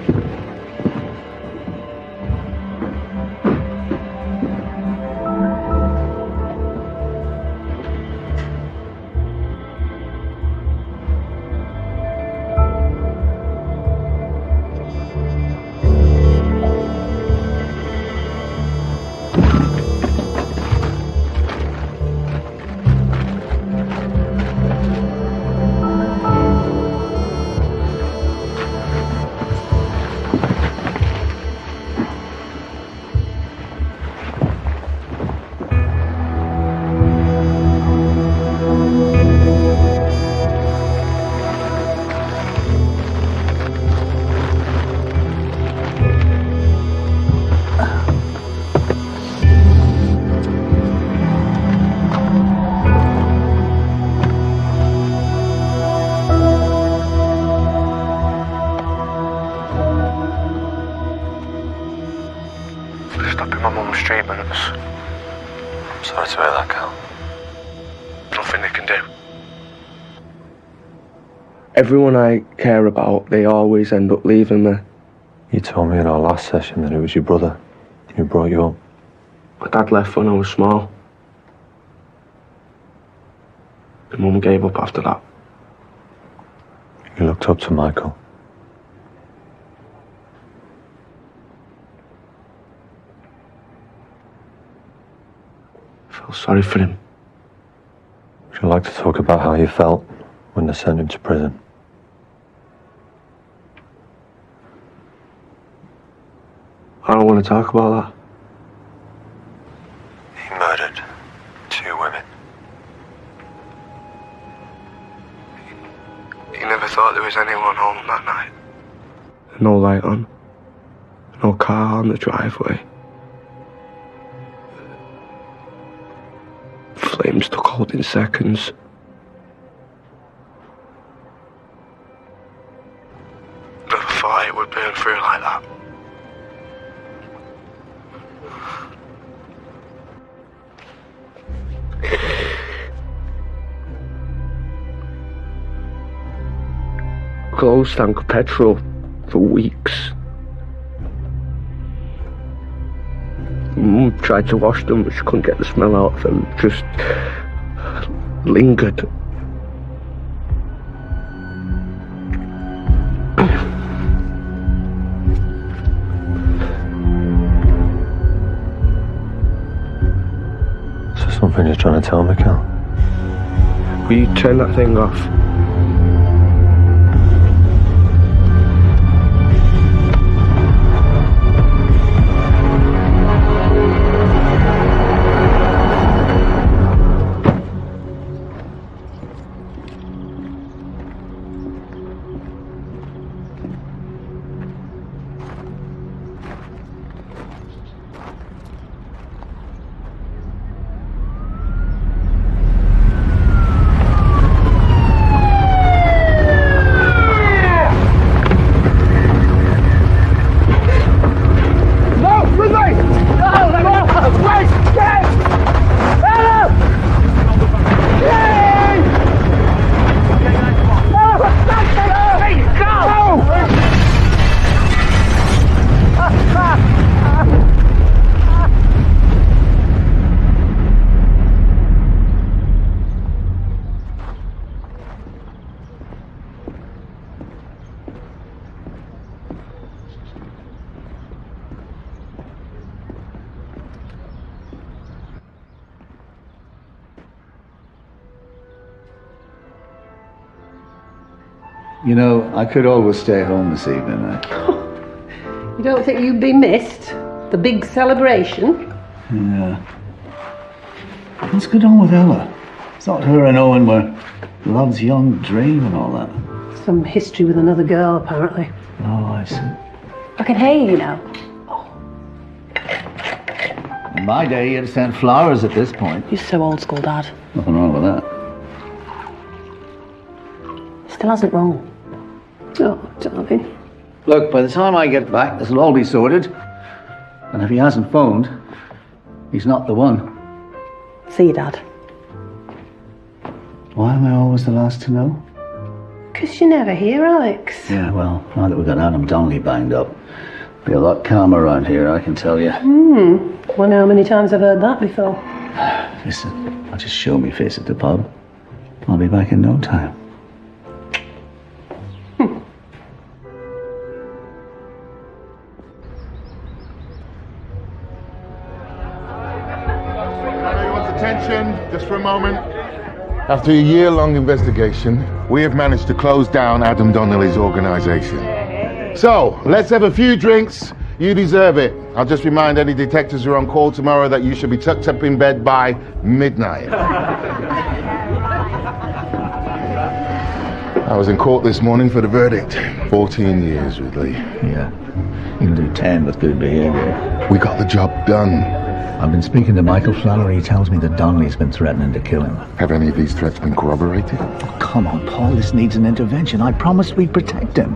Stopping my mum's treatments. I'm sorry to hear that, Cal. Nothing they can do. Everyone I care about, they always end up leaving me. You told me in our last session that it was your brother who brought you up. My dad left when I was small. My mum gave up after that. You looked up to Michael. I felt sorry for him. Would you like to talk about how you felt when they sent him to prison? I don't want to talk about that. He murdered 2 women. He never thought there was anyone home that night. No light on. No car on the driveway. Flames took hold in seconds. Never thought it would burn through like that. Clothes stank of petrol for weeks. Mum tried to wash them, but she couldn't get the smell out of them. Just lingered. Is there something you're trying to tell me, Cal? Will you turn that thing off? You know, I could always stay home this evening. You don't think you'd be missed? The big celebration? Yeah. What's going on with Ella? It's not her and Owen were love's young dream and all that. Some history with another girl, apparently. Oh, I see. I can hear you now. In my day, you'd send flowers at this point. You're so old school, Dad. Nothing wrong with that. Still hasn't rung. Oh, darling. Look, by the time I get back, this will all be sorted. And if he hasn't phoned, he's not the one. See you, Dad. Why am I always the last to know? 'Cause you're never here, Alex. Yeah, well, now that we've got Adam Donnelly banged up, be a lot calmer around here, I can tell you. Wonder how many times I've heard that before. Listen, I'll just show me face at the pub. I'll be back in no time. Everyone's attention, just for a moment. After a year-long investigation, we have managed to close down Adam Donnelly's organisation. So, let's have a few drinks. You deserve it. I'll just remind any detectives who are on call tomorrow that you should be tucked up in bed by midnight. I was in court this morning for the verdict. 14 years, Ridley. Yeah, you'll do 10 with good behaviour. We got the job done. I've been speaking to Michael Flannery. He tells me that Donnelly's been threatening to kill him. Have any of these threats been corroborated? Oh, come on, Paul, this needs an intervention. I promised we'd protect him.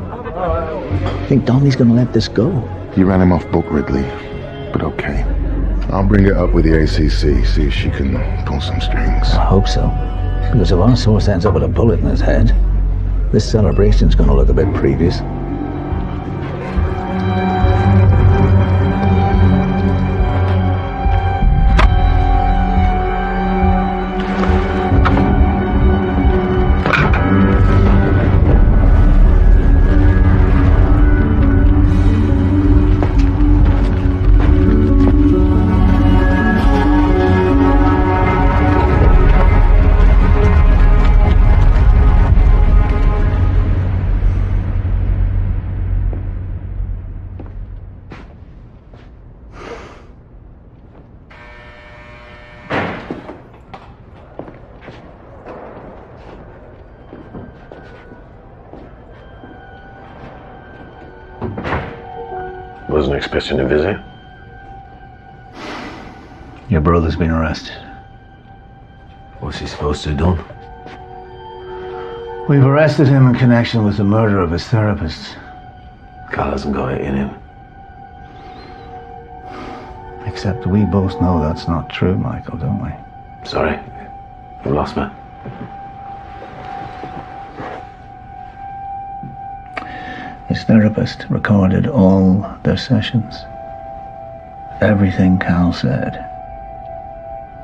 Think Donnelly's going to let this go? You ran him off book, Ridley. But okay. I'll bring it up with the ACC, see if she can pull some strings. I hope so. Because if our source ends up with a bullet in his head, this celebration's going to look a bit previous. Wasn't expecting a visit. Your brother's been arrested. What's he supposed to have done? We've arrested him in connection with the murder of his therapist. Carl hasn't got it in him. Except we both know that's not true, Michael, don't we? Sorry, you lost me. His therapist recorded all their sessions. Everything Cal said.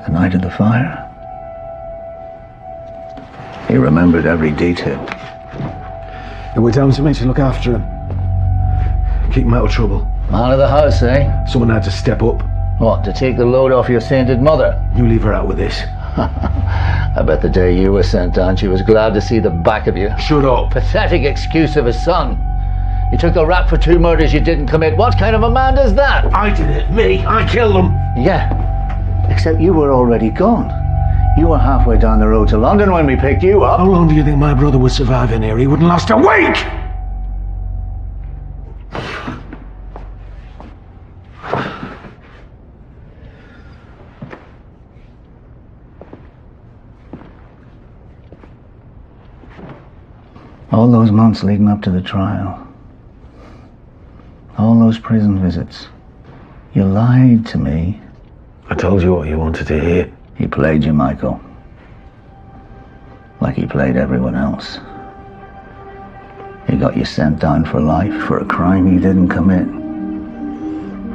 The night of the fire. He remembered every detail. It went down to me to look after him. Keep him out of trouble. Man of the house, eh? Someone had to step up. What, to take the load off your sainted mother? You leave her out with this. I bet the day you were sent down, she was glad to see the back of you. Shut up. Pathetic excuse of his son. You took the rap for 2 murders you didn't commit. What kind of a man does that? I did it. Me. I killed them. Yeah. Except you were already gone. You were halfway down the road to London when we picked you up. How long do you think my brother would survive in here? He wouldn't last a week! All those months leading up to the trial. All those prison visits. You lied to me. I told you what you wanted to hear. He played you, Michael. Like he played everyone else. He got you sent down for life for a crime he didn't commit.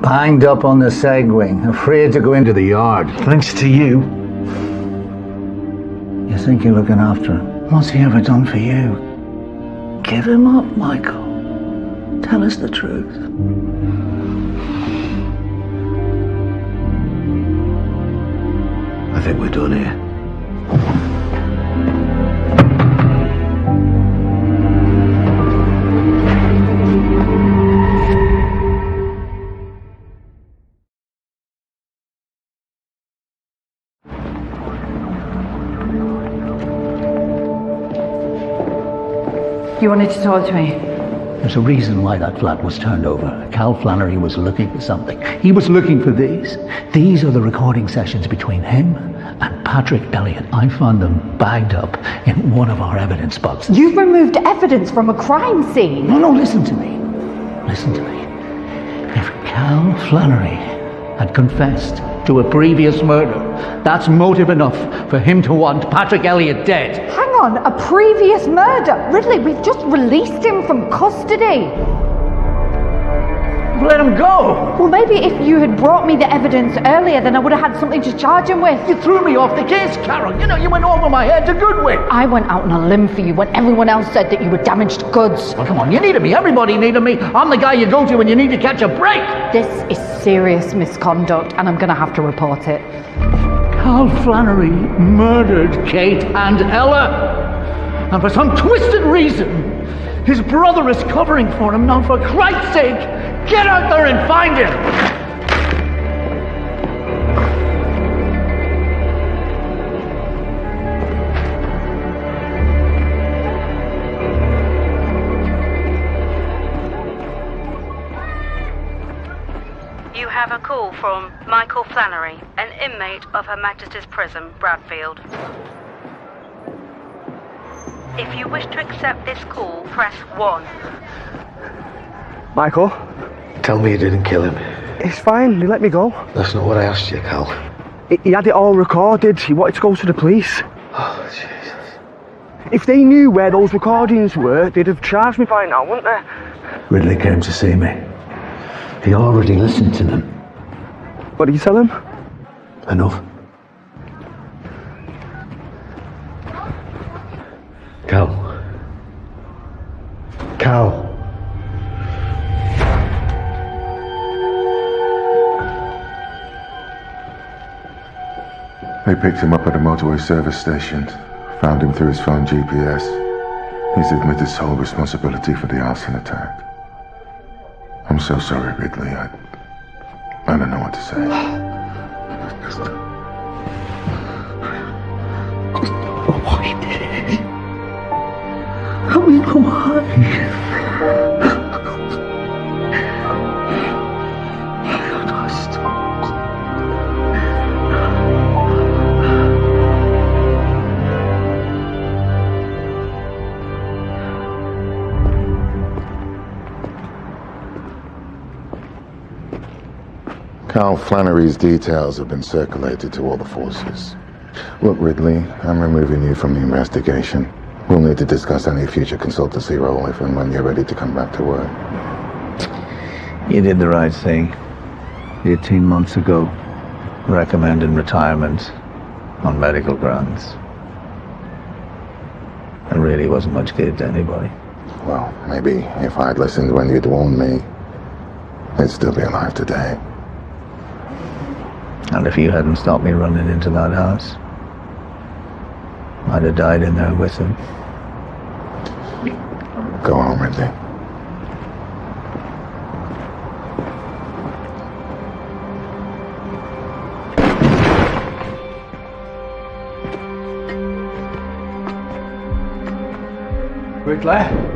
Banged up on the seg wing, afraid to go into the yard. Thanks to you. You think you're looking after him? What's he ever done for you? Give him up, Michael. Tell us the truth. I think we're done here. You wanted to talk to me? There's a reason why that flat was turned over. Cal Flannery was looking for something. He was looking for these. These are the recording sessions between him and Patrick Elliott. I found them bagged up in one of our evidence boxes. You've removed evidence from a crime scene? No, listen to me. Listen to me. If Cal Flannery had confessed to a previous murder, that's motive enough for him to want Patrick Elliott dead. Hang on, a previous murder? Ridley, we've just released him from custody. Let him go! Well, maybe if you had brought me the evidence earlier, then I would have had something to charge him with. You threw me off the case, Carol. You know, you went over my head to Goodwin. I went out on a limb for you when everyone else said that you were damaged goods. Well, come on, you needed me. Everybody needed me. I'm the guy you go to when you need to catch a break. This is serious misconduct, and I'm going to have to report it. Cal Flannery murdered Kate and Ella. And for some twisted reason, his brother is covering for him. Now, for Christ's sake, get out there and find him! You have a call from Michael Flannery, an inmate of Her Majesty's Prison, Bradfield. If you wish to accept this call, press 1. Michael? Tell me you didn't kill him. It's fine, he let me go. That's not what I asked you, Cal. He had it all recorded. He wanted to go to the police. Oh, Jesus. If they knew where those recordings were, they'd have charged me by now, wouldn't they? Ridley came to see me. He already listened to them. What did you tell him? Enough. Cal. Cal. They picked him up at a motorway service station, found him through his phone GPS. He's admitted sole responsibility for the arson attack. I'm so sorry, Ridley. I don't know what to say. Just why did it? I mean, why? Cal Flannery's details have been circulated to all the forces. Look, Ridley, I'm removing you from the investigation. We'll need to discuss any future consultancy role if and when you're ready to come back to work. You did the right thing 18 months ago, recommending retirement on medical grounds. It really wasn't much good to anybody. Well, maybe if I'd listened when you'd warned me, I'd still be alive today. And if you hadn't stopped me running into that house, I'd have died in there with him. Go home, Ridley. Ridley?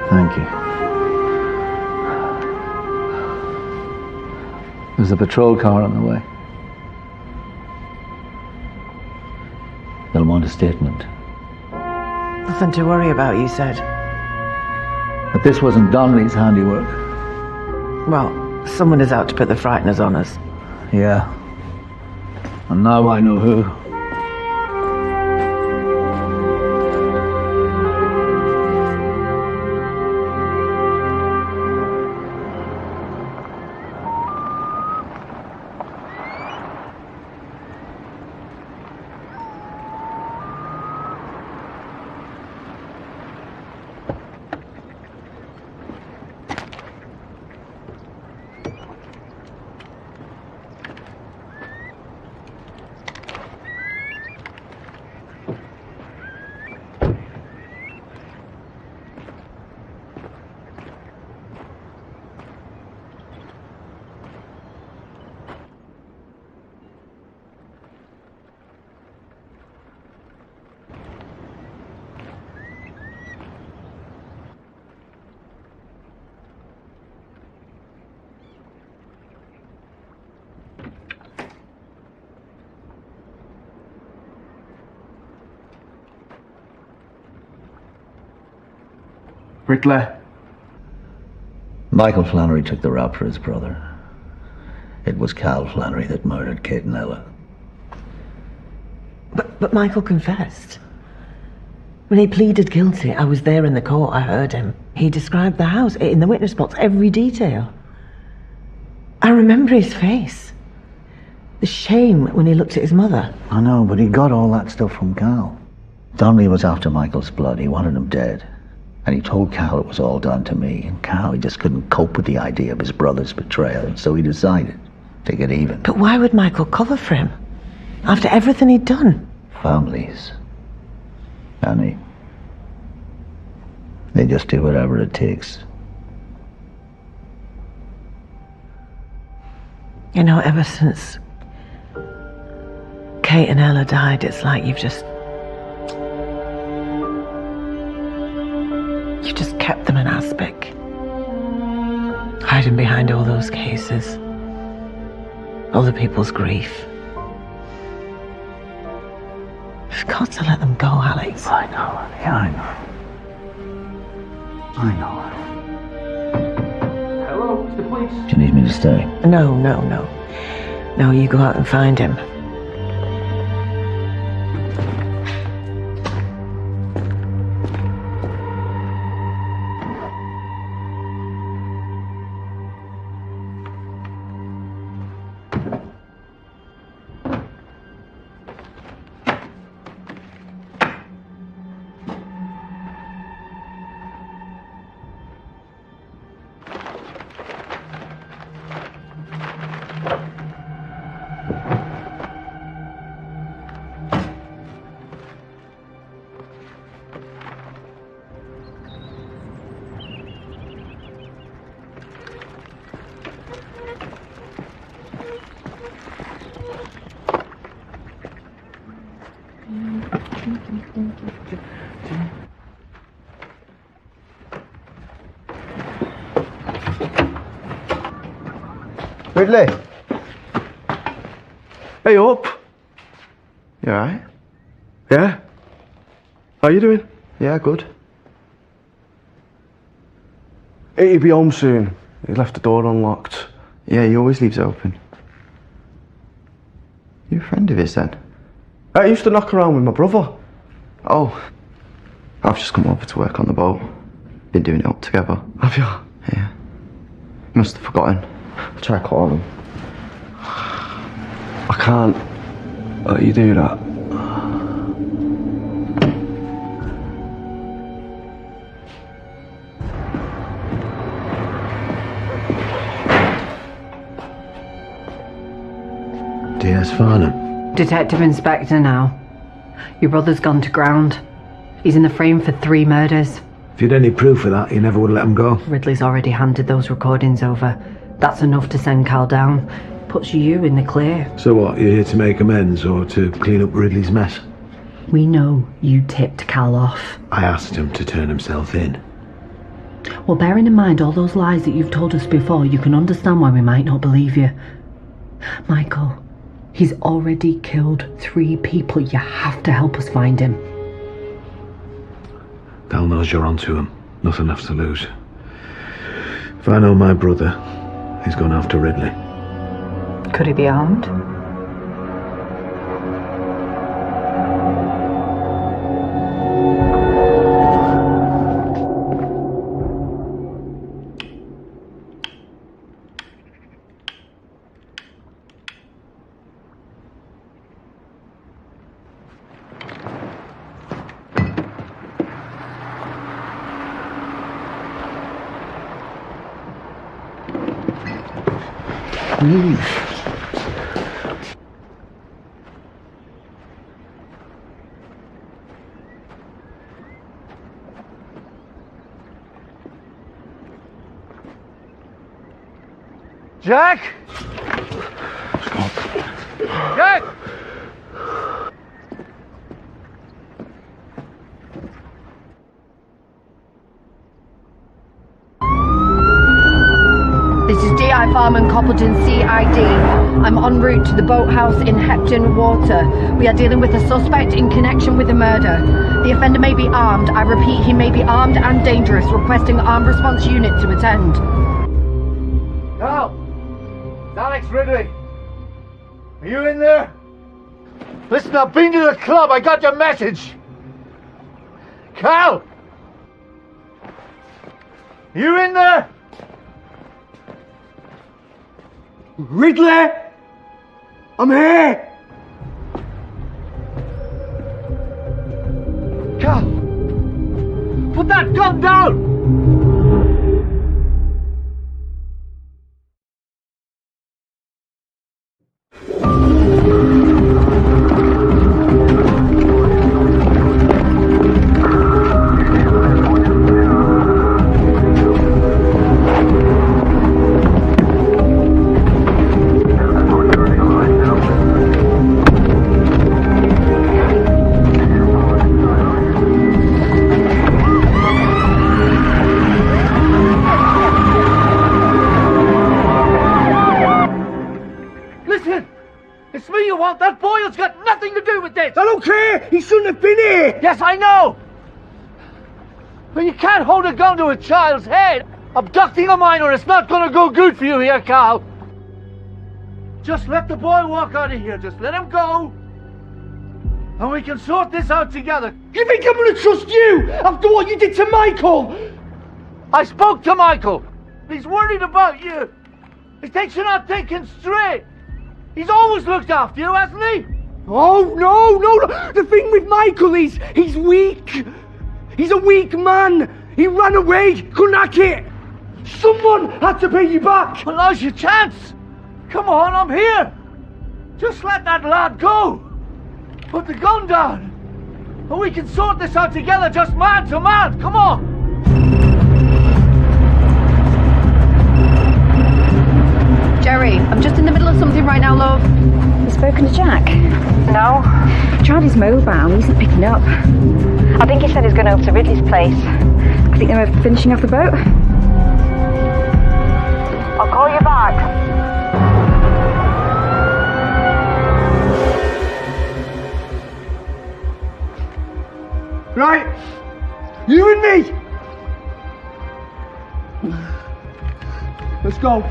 Thank you. There's a patrol car on the way. They'll want a statement. Nothing to worry about, you said. But this wasn't Donnelly's handiwork. Well, someone is out to put the frighteners on us. Yeah. And now I know who. Ridley. Michael Flannery took the rap for his brother. It was Cal Flannery that murdered Kate and Ella. But Michael confessed. When he pleaded guilty, I was there in the court, I heard him. He described the house, in the witness box, every detail. I remember his face. The shame when he looked at his mother. I know, but he got all that stuff from Cal. Donnelly was after Michael's blood. He wanted him dead. And he told Cal it was all done to me. And Cal, he just couldn't cope with the idea of his brother's betrayal. And so he decided to get even. But why would Michael cover for him? After everything he'd done? Families. Annie. They just do whatever it takes. You know, ever since Kate and Ella died, it's like you've just kept them in aspic. Hiding behind all those cases. Other people's grief. You've got to let them go, Alex. I know, Annie, I know. Hello, it's the police. Do you need me to stay? No. No, you go out and find him. Ridley. Hey, up. You alright? Yeah? How you doing? Yeah, good. He'll be home soon. He left the door unlocked. Yeah, he always leaves it open. You a friend of his then? I used to knock around with my brother. Oh. I've just come over to work on the boat. Been doing it up together. Have you? Yeah. You must have forgotten. I'll try calling him. I can't let you do that. DS Farnham. Detective Inspector now. Your brother's gone to ground. He's in the frame for 3 murders. If you'd any proof of that, you never would let him go. Ridley's already handed those recordings over. That's enough to send Cal down. Puts you in the clear. So what, you're here to make amends or to clean up Ridley's mess? We know you tipped Cal off. I asked him to turn himself in. Well, bearing in mind all those lies that you've told us before, you can understand why we might not believe you. Michael, he's already killed 3 people. You have to help us find him. Cal knows you're onto him. Nothing left to lose. If I know my brother, he's gone after Ridley. Could he be armed? Move. Jack! Jack! This is DI Farman Coppleton CID. I'm en route to the boathouse in Hepton Water. We are dealing with a suspect in connection with a murder. The offender may be armed. I repeat, he may be armed and dangerous. Requesting armed response unit to attend. Cal! It's Alex Ridley. Are you in there? Listen, I've been to the club. I got your message. Cal! You in there? Ridley! I'm here! Cal! Put that gun down! That boy has got nothing to do with this! I don't care! He shouldn't have been here! Yes, I know! But you can't hold a gun to a child's head! Abducting a minor is not gonna go good for you here, Cal! Just let the boy walk out of here, just let him go! And we can sort this out together! You think I'm gonna trust you after what you did to Michael? I spoke to Michael! He's worried about you! He thinks you're not thinking straight! He's always looked after you, hasn't he? Oh, no. The thing with Michael is, he's weak. He's a weak man. He ran away, couldn't hack it. Someone had to pay you back. Well, now's your chance. Come on, I'm here. Just let that lad go. Put the gun down. And we can sort this out together, just man to man. Come on. Jerry, I'm just in the middle of something right now, love. You spoken to Jack? No. Tried his mobile, he isn't picking up. I think he said he's going over to Ridley's place. I think they were finishing off the boat. I'll call you back. Right, you and me. Let's go.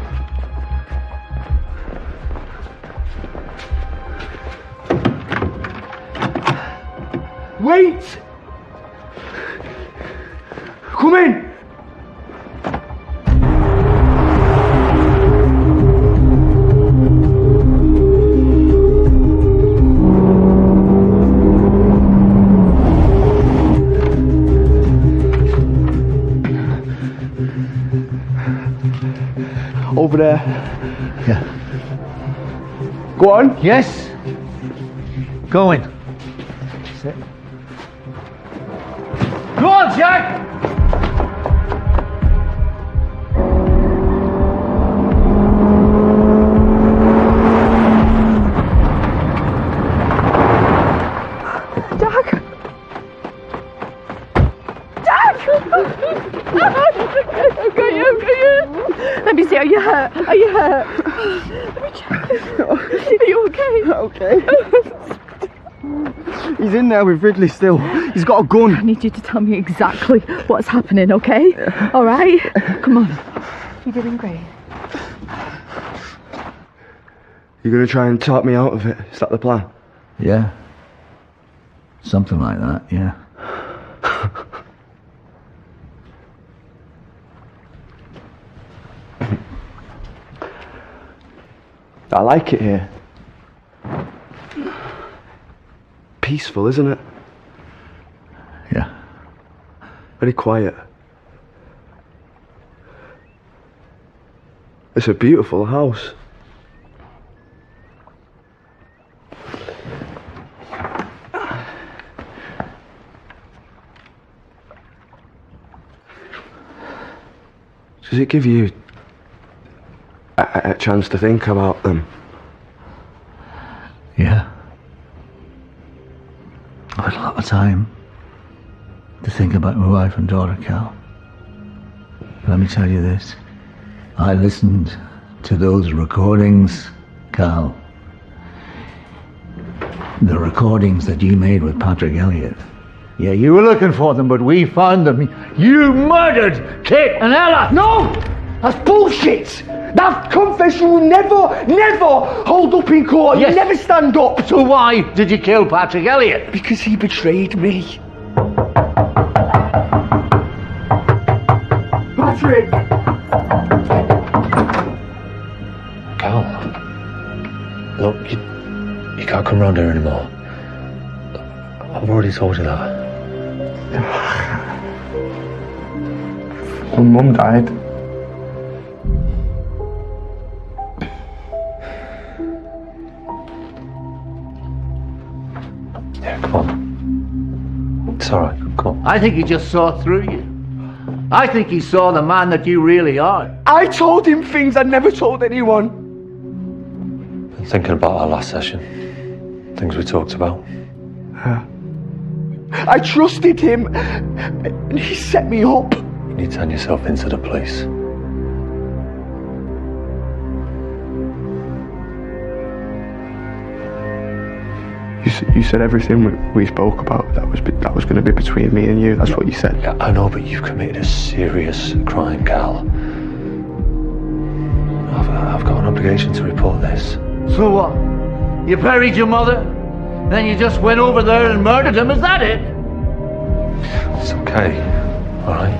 Wait! Come in! Over there. Yeah. Go on. Yes. Going. Sit. Go on, Jack! Jack! Jack! I've got you. Let me see, are you hurt? Are you hurt? Let me check. Are you okay? Okay. He's in there with Ridley still. He's got a gun. I need you to tell me exactly what's happening, okay? Yeah. All right? Come on. You're doing great. You're going to try and talk me out of it? Is that the plan? Yeah. Something like that, yeah. I like it here. Peaceful, isn't it? Yeah. Very quiet. It's a beautiful house. Does it give you a chance to think about them? Yeah. I've had a lot of time to think about my wife and daughter, Cal. Let me tell you this. I listened to those recordings, Cal. The recordings that you made with Patrick Elliott. Yeah, you were looking for them, but we found them. You murdered Kate and Ella! No! That's bullshit! That confession will never hold up in court. Yes. You never stand up. So why did you kill Patrick Elliott? Because he betrayed me. Patrick! Cal, look, you can't come round here anymore. I've already told you that. When Mum died, yeah, come on. It's alright, come on. I think he just saw through you. I think he saw the man that you really are. I told him things I never told anyone. Been thinking about our last session. Things we talked about. I trusted him, and he set me up. You need to turn yourself into the police. You said everything we spoke about, that was going to be between me and you. That's what you said. Yeah, I know, but you've committed a serious crime, Cal. I've got an obligation to report this. So what? You buried your mother? Then you just went over there and murdered him, is that it? It's okay, alright?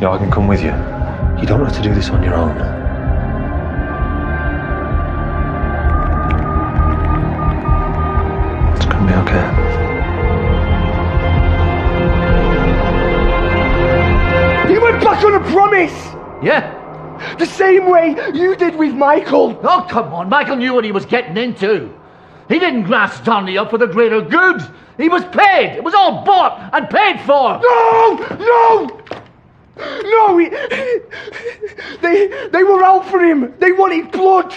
Yeah, I can come with you. You don't have to do this on your own. It's gonna be okay. You went back on a promise! Yeah? The same way you did with Michael. Oh, come on. Michael knew what he was getting into. He didn't grass Donny up for the greater good. He was paid. It was all bought and paid for. No! They were out for him. They wanted blood.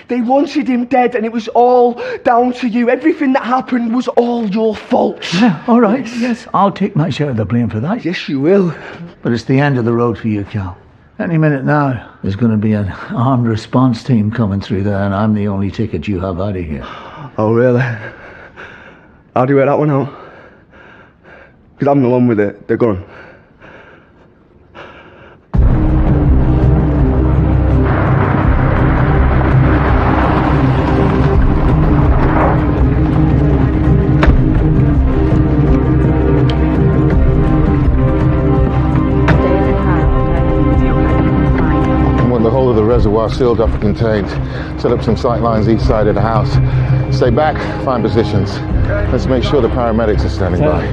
They wanted him dead, and it was all down to you. Everything that happened was all your fault. Yeah, all right, yes, I'll take my share of the blame for that. Yes, you will. But it's the end of the road for you, Cal. Any minute now, there's going to be an armed response team coming through there, and I'm the only ticket you have out of here. Oh, really? How do you work that one out? Because I'm the one with the gun. Reservoir sealed up and contained. Set up some sight lines each side of the house. Stay back, find positions. Let's make sure the paramedics are standing by.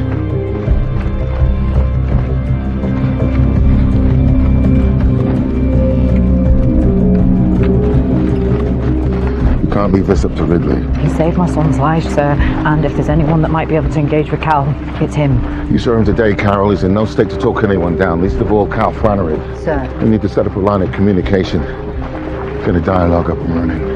You can't leave this up to Ridley. He saved my son's life, sir, and if there's anyone that might be able to engage with Cal, it's him. You saw him today, Carol. He's in no state to talk anyone down, least of all Cal Flannery. Sir. We need to set up a line of communication. Get a dialogue up and running.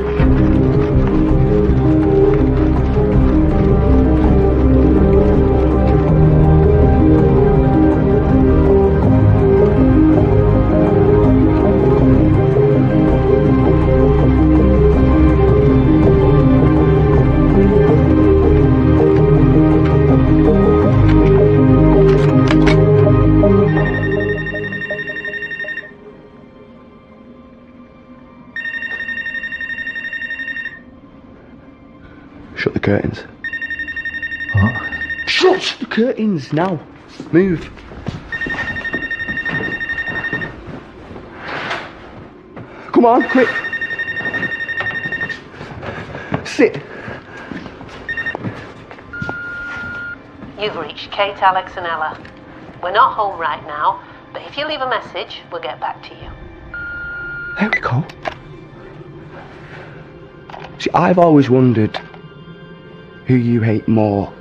Shut the curtains. What? Shut the curtains now. Move. Come on, quick. Sit. You've reached Kate, Alex and Ella. We're not home right now, but if you leave a message, we'll get back to you. There we go. See, I've always wondered who you hate more.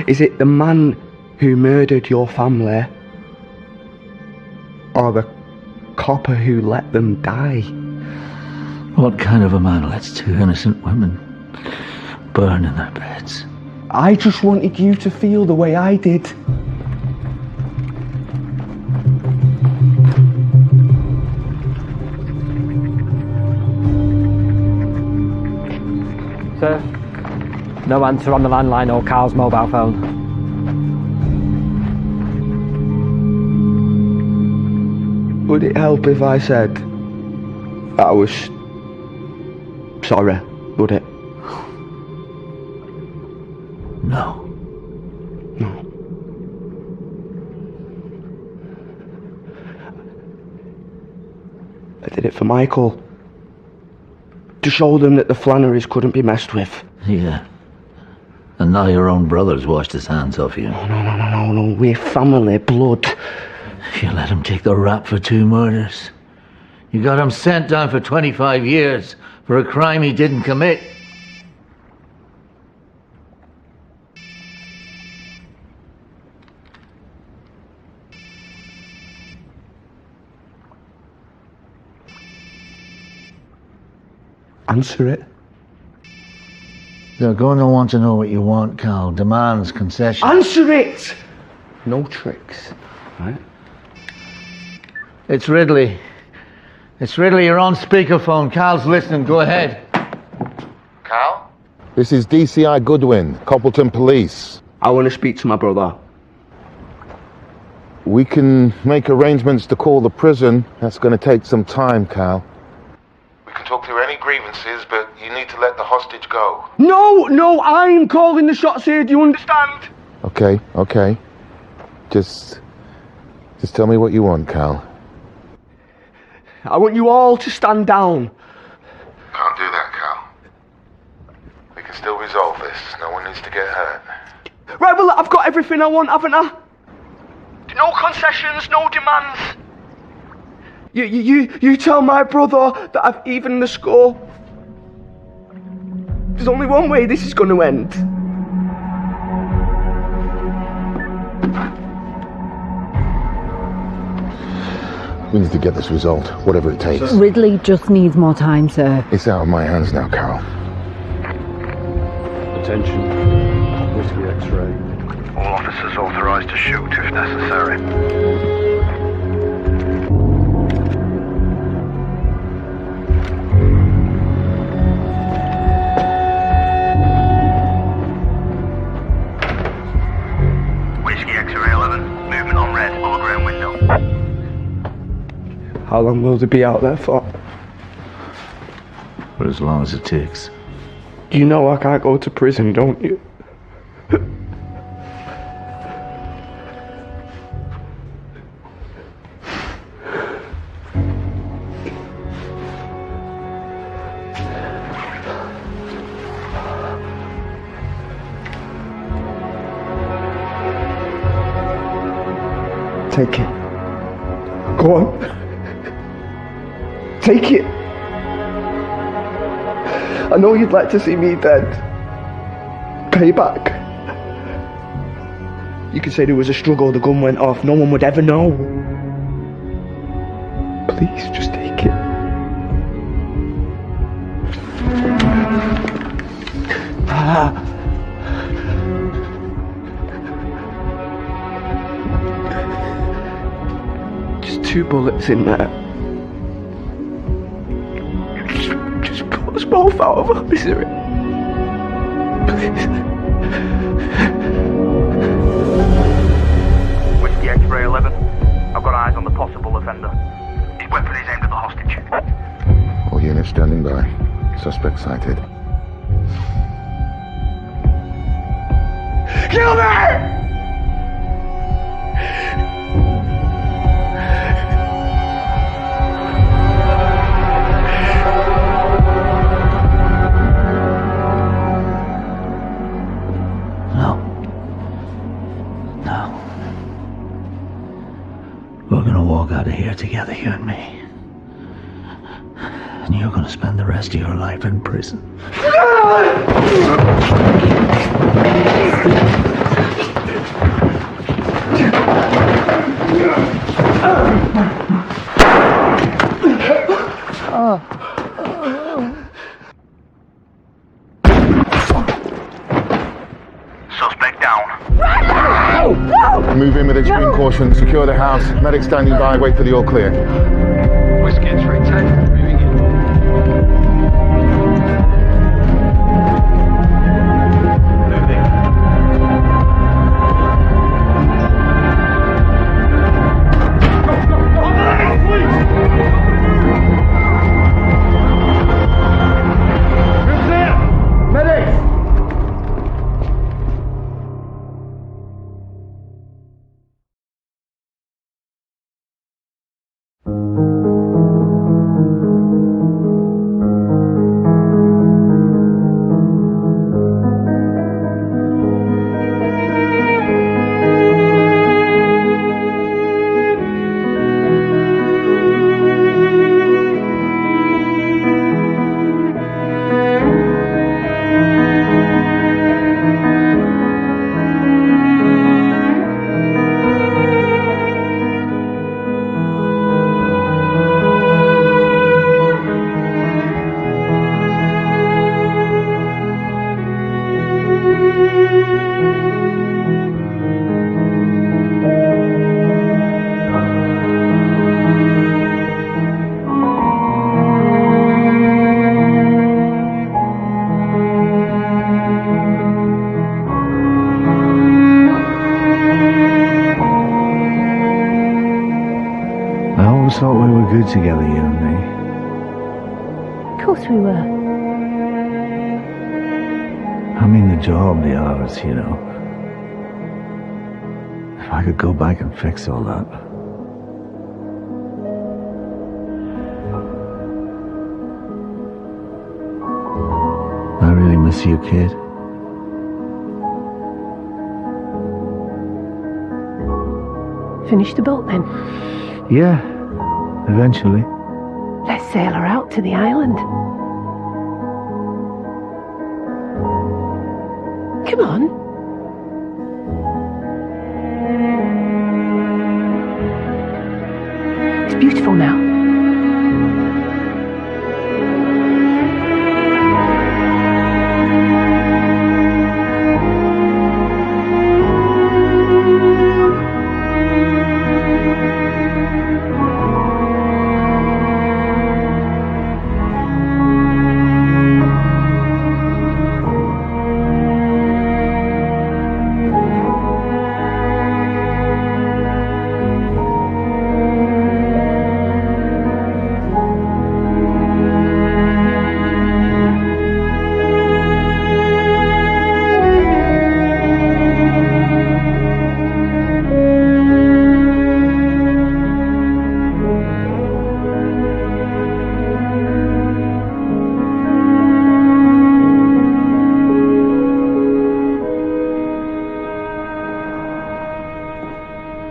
Is it the man who murdered your family, Or the copper who let them die. What kind of a man lets two innocent women burn in their beds? I just wanted you to feel the way I did. Sir, no answer on the landline or Carl's mobile phone. Would it help if I said I was sorry, would it? No. No. I did it for Michael. To show them that the Flannerys couldn't be messed with. Yeah. And now your own brother's washed his hands off you. No. We're family, blood. You let him take the rap for 2 murders. You got him sent down for 25 years for a crime he didn't commit. Answer it. They're going to want to know what you want, Cal. Demands, concessions. Answer it! No tricks, right? It's Ridley. It's Ridley, you're on speakerphone. Cal's listening, go ahead. Cal? This is DCI Goodwin, Coppleton Police. I want to speak to my brother. We can make arrangements to call the prison. That's going to take some time, Cal. We can talk through any grievances, but you need to let the hostage go. No, I'm calling the shots here, do you understand? Okay. Just tell me what you want, Cal. I want you all to stand down. Can't do that, Cal. We can still resolve this. No one needs to get hurt. Right, well, I've got everything I want, haven't I? No concessions, no demands. You tell my brother that I've evened the score. There's only one way this is going to end. We need to get this resolved, whatever it takes. Ridley just needs more time, sir. It's out of my hands now, Carol. Attention. Whiskey X-ray. All officers authorised to shoot if necessary. Whiskey X-ray 11. Movement on red. Overground window. How long will they be out there for? For as long as it takes. You know I can't go to prison, don't you? Take it. Go on. Take it. I know you'd like to see me dead. Payback. You could say there was a struggle, the gun went off, no one would ever know. Please, just take it. Just 2 bullets in there. Just put us both out of our misery. Please. Whiskey X-ray 11. I've got eyes on the possible offender. His weapon is aimed at the hostage. All units standing by. Suspect sighted. Kill me! We're gonna walk out of here together, you and me. And you're gonna spend the rest of your life in prison. Suspect down. Move in with extreme caution. Secure the house. Medic standing by. Wait for the all clear. Whiskey 310. Moving in. I always thought we were good together, you and me. Of course we were. I mean the job, the hours, you know. If I could go back and fix all that. I really miss you, kid. Finish the boat then. Yeah, eventually. Let's sail her out to the island. Come on. It's beautiful now.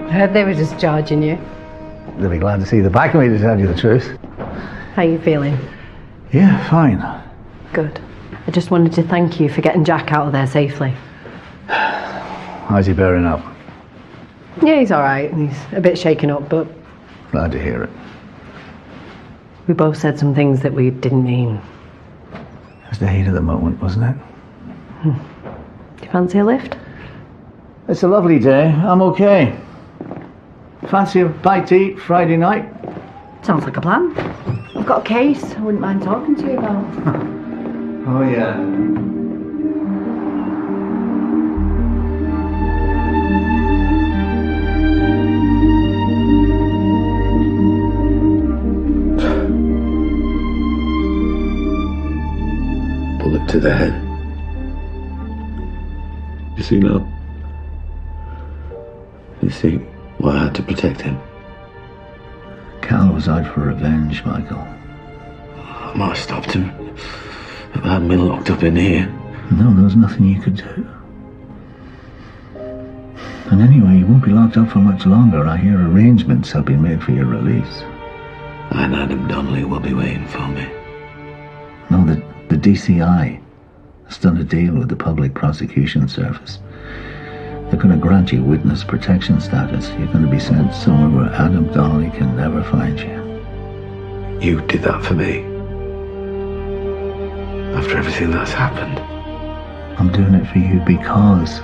I heard they were just charging you. They'll be glad to see the back of me, to tell you the truth. How you feeling? Yeah, fine. Good. I just wanted to thank you for getting Jack out of there safely. How's he bearing up? Yeah, he's alright. He's a bit shaken up, but Glad to hear it. we both said some things that we didn't mean. It's the heat of the moment, wasn't it? Do you fancy a lift? It's a lovely day. I'm okay. Fancy a bite to eat Friday night? Sounds like a plan. I've got a case I wouldn't mind talking to you about. Oh, yeah. Bullet to the head. You see now? You see why I had to protect him? Cal was out for revenge, Michael. I might have stopped him if I hadn't been locked up in here. No, there was nothing you could do. And anyway, you won't be locked up for much longer. I hear arrangements have been made for your release. And Adam Donnelly will be waiting for me. No, the DCI has done a deal with the Public Prosecution Service. They're going to grant you witness protection status. You're going to be sent somewhere where Adam Donnelly can never find you. You did that for me. After everything that's happened. I'm doing it for you because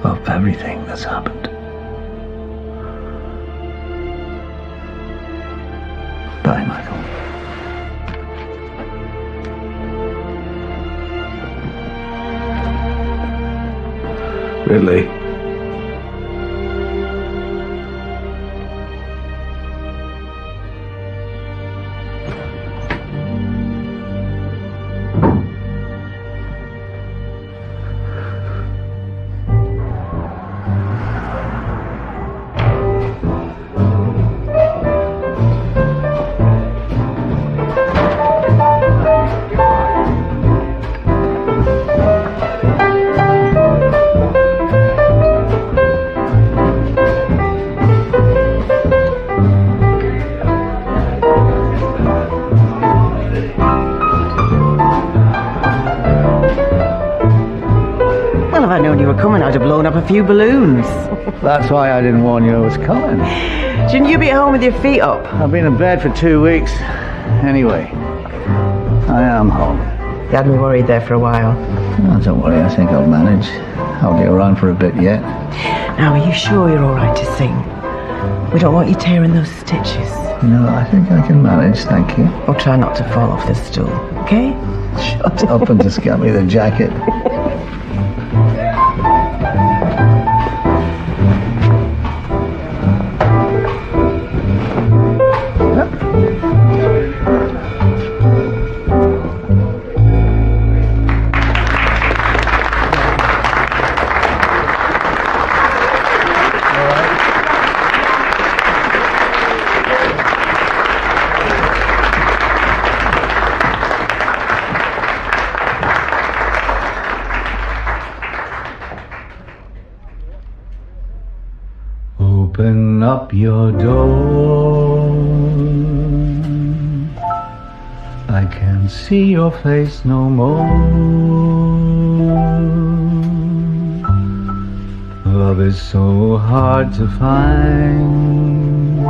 of everything that's happened. Bye, Michael. Ridley. Well, if I'd known you were coming, I'd have blown up a few balloons. That's why I didn't warn you I was coming. Shouldn't you be at home with your feet up? I've been in bed for 2 weeks. Anyway, I am home. You had me worried there for a while. Oh, don't worry, I think I'll manage. I'll be around for a bit yet. Now, are you sure you're all right to sing? We don't want you tearing those stitches. No, I think I can manage, thank you. Or try not to fall off the stool, okay? Shut up and just get me the jacket. Open up your door. I can't see your face no more. Love is so hard to find,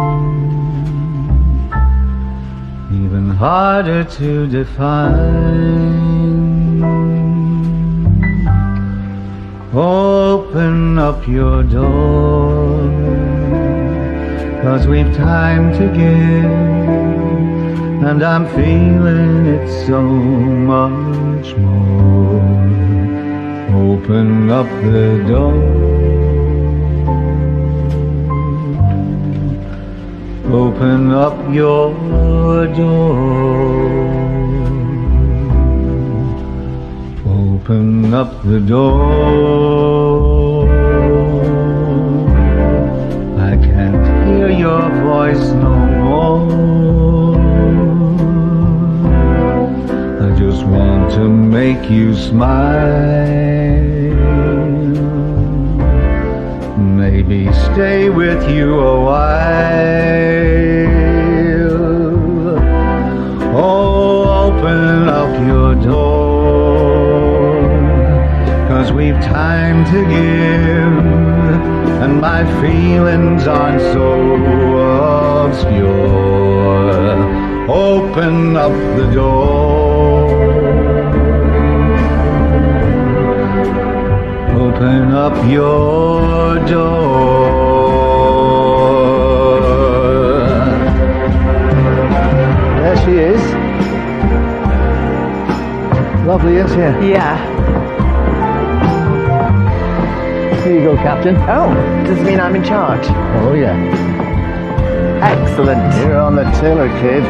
even harder to define. Open up your door, 'cause we've time to give, and I'm feeling it so much more. Open up the door. Open up your door. Open up the door. I can't hear your voice no more. I just want to make you smile. Maybe stay with you a while. Oh, open up your door, 'cause we've time to give, and my feelings aren't so obscure. Open up the door. Open up your door. There she is. Lovely, isn't she? Yeah. Here you go, Captain. Oh, does it mean I'm in charge? Oh, yeah. Excellent. You're on the tiller, kid.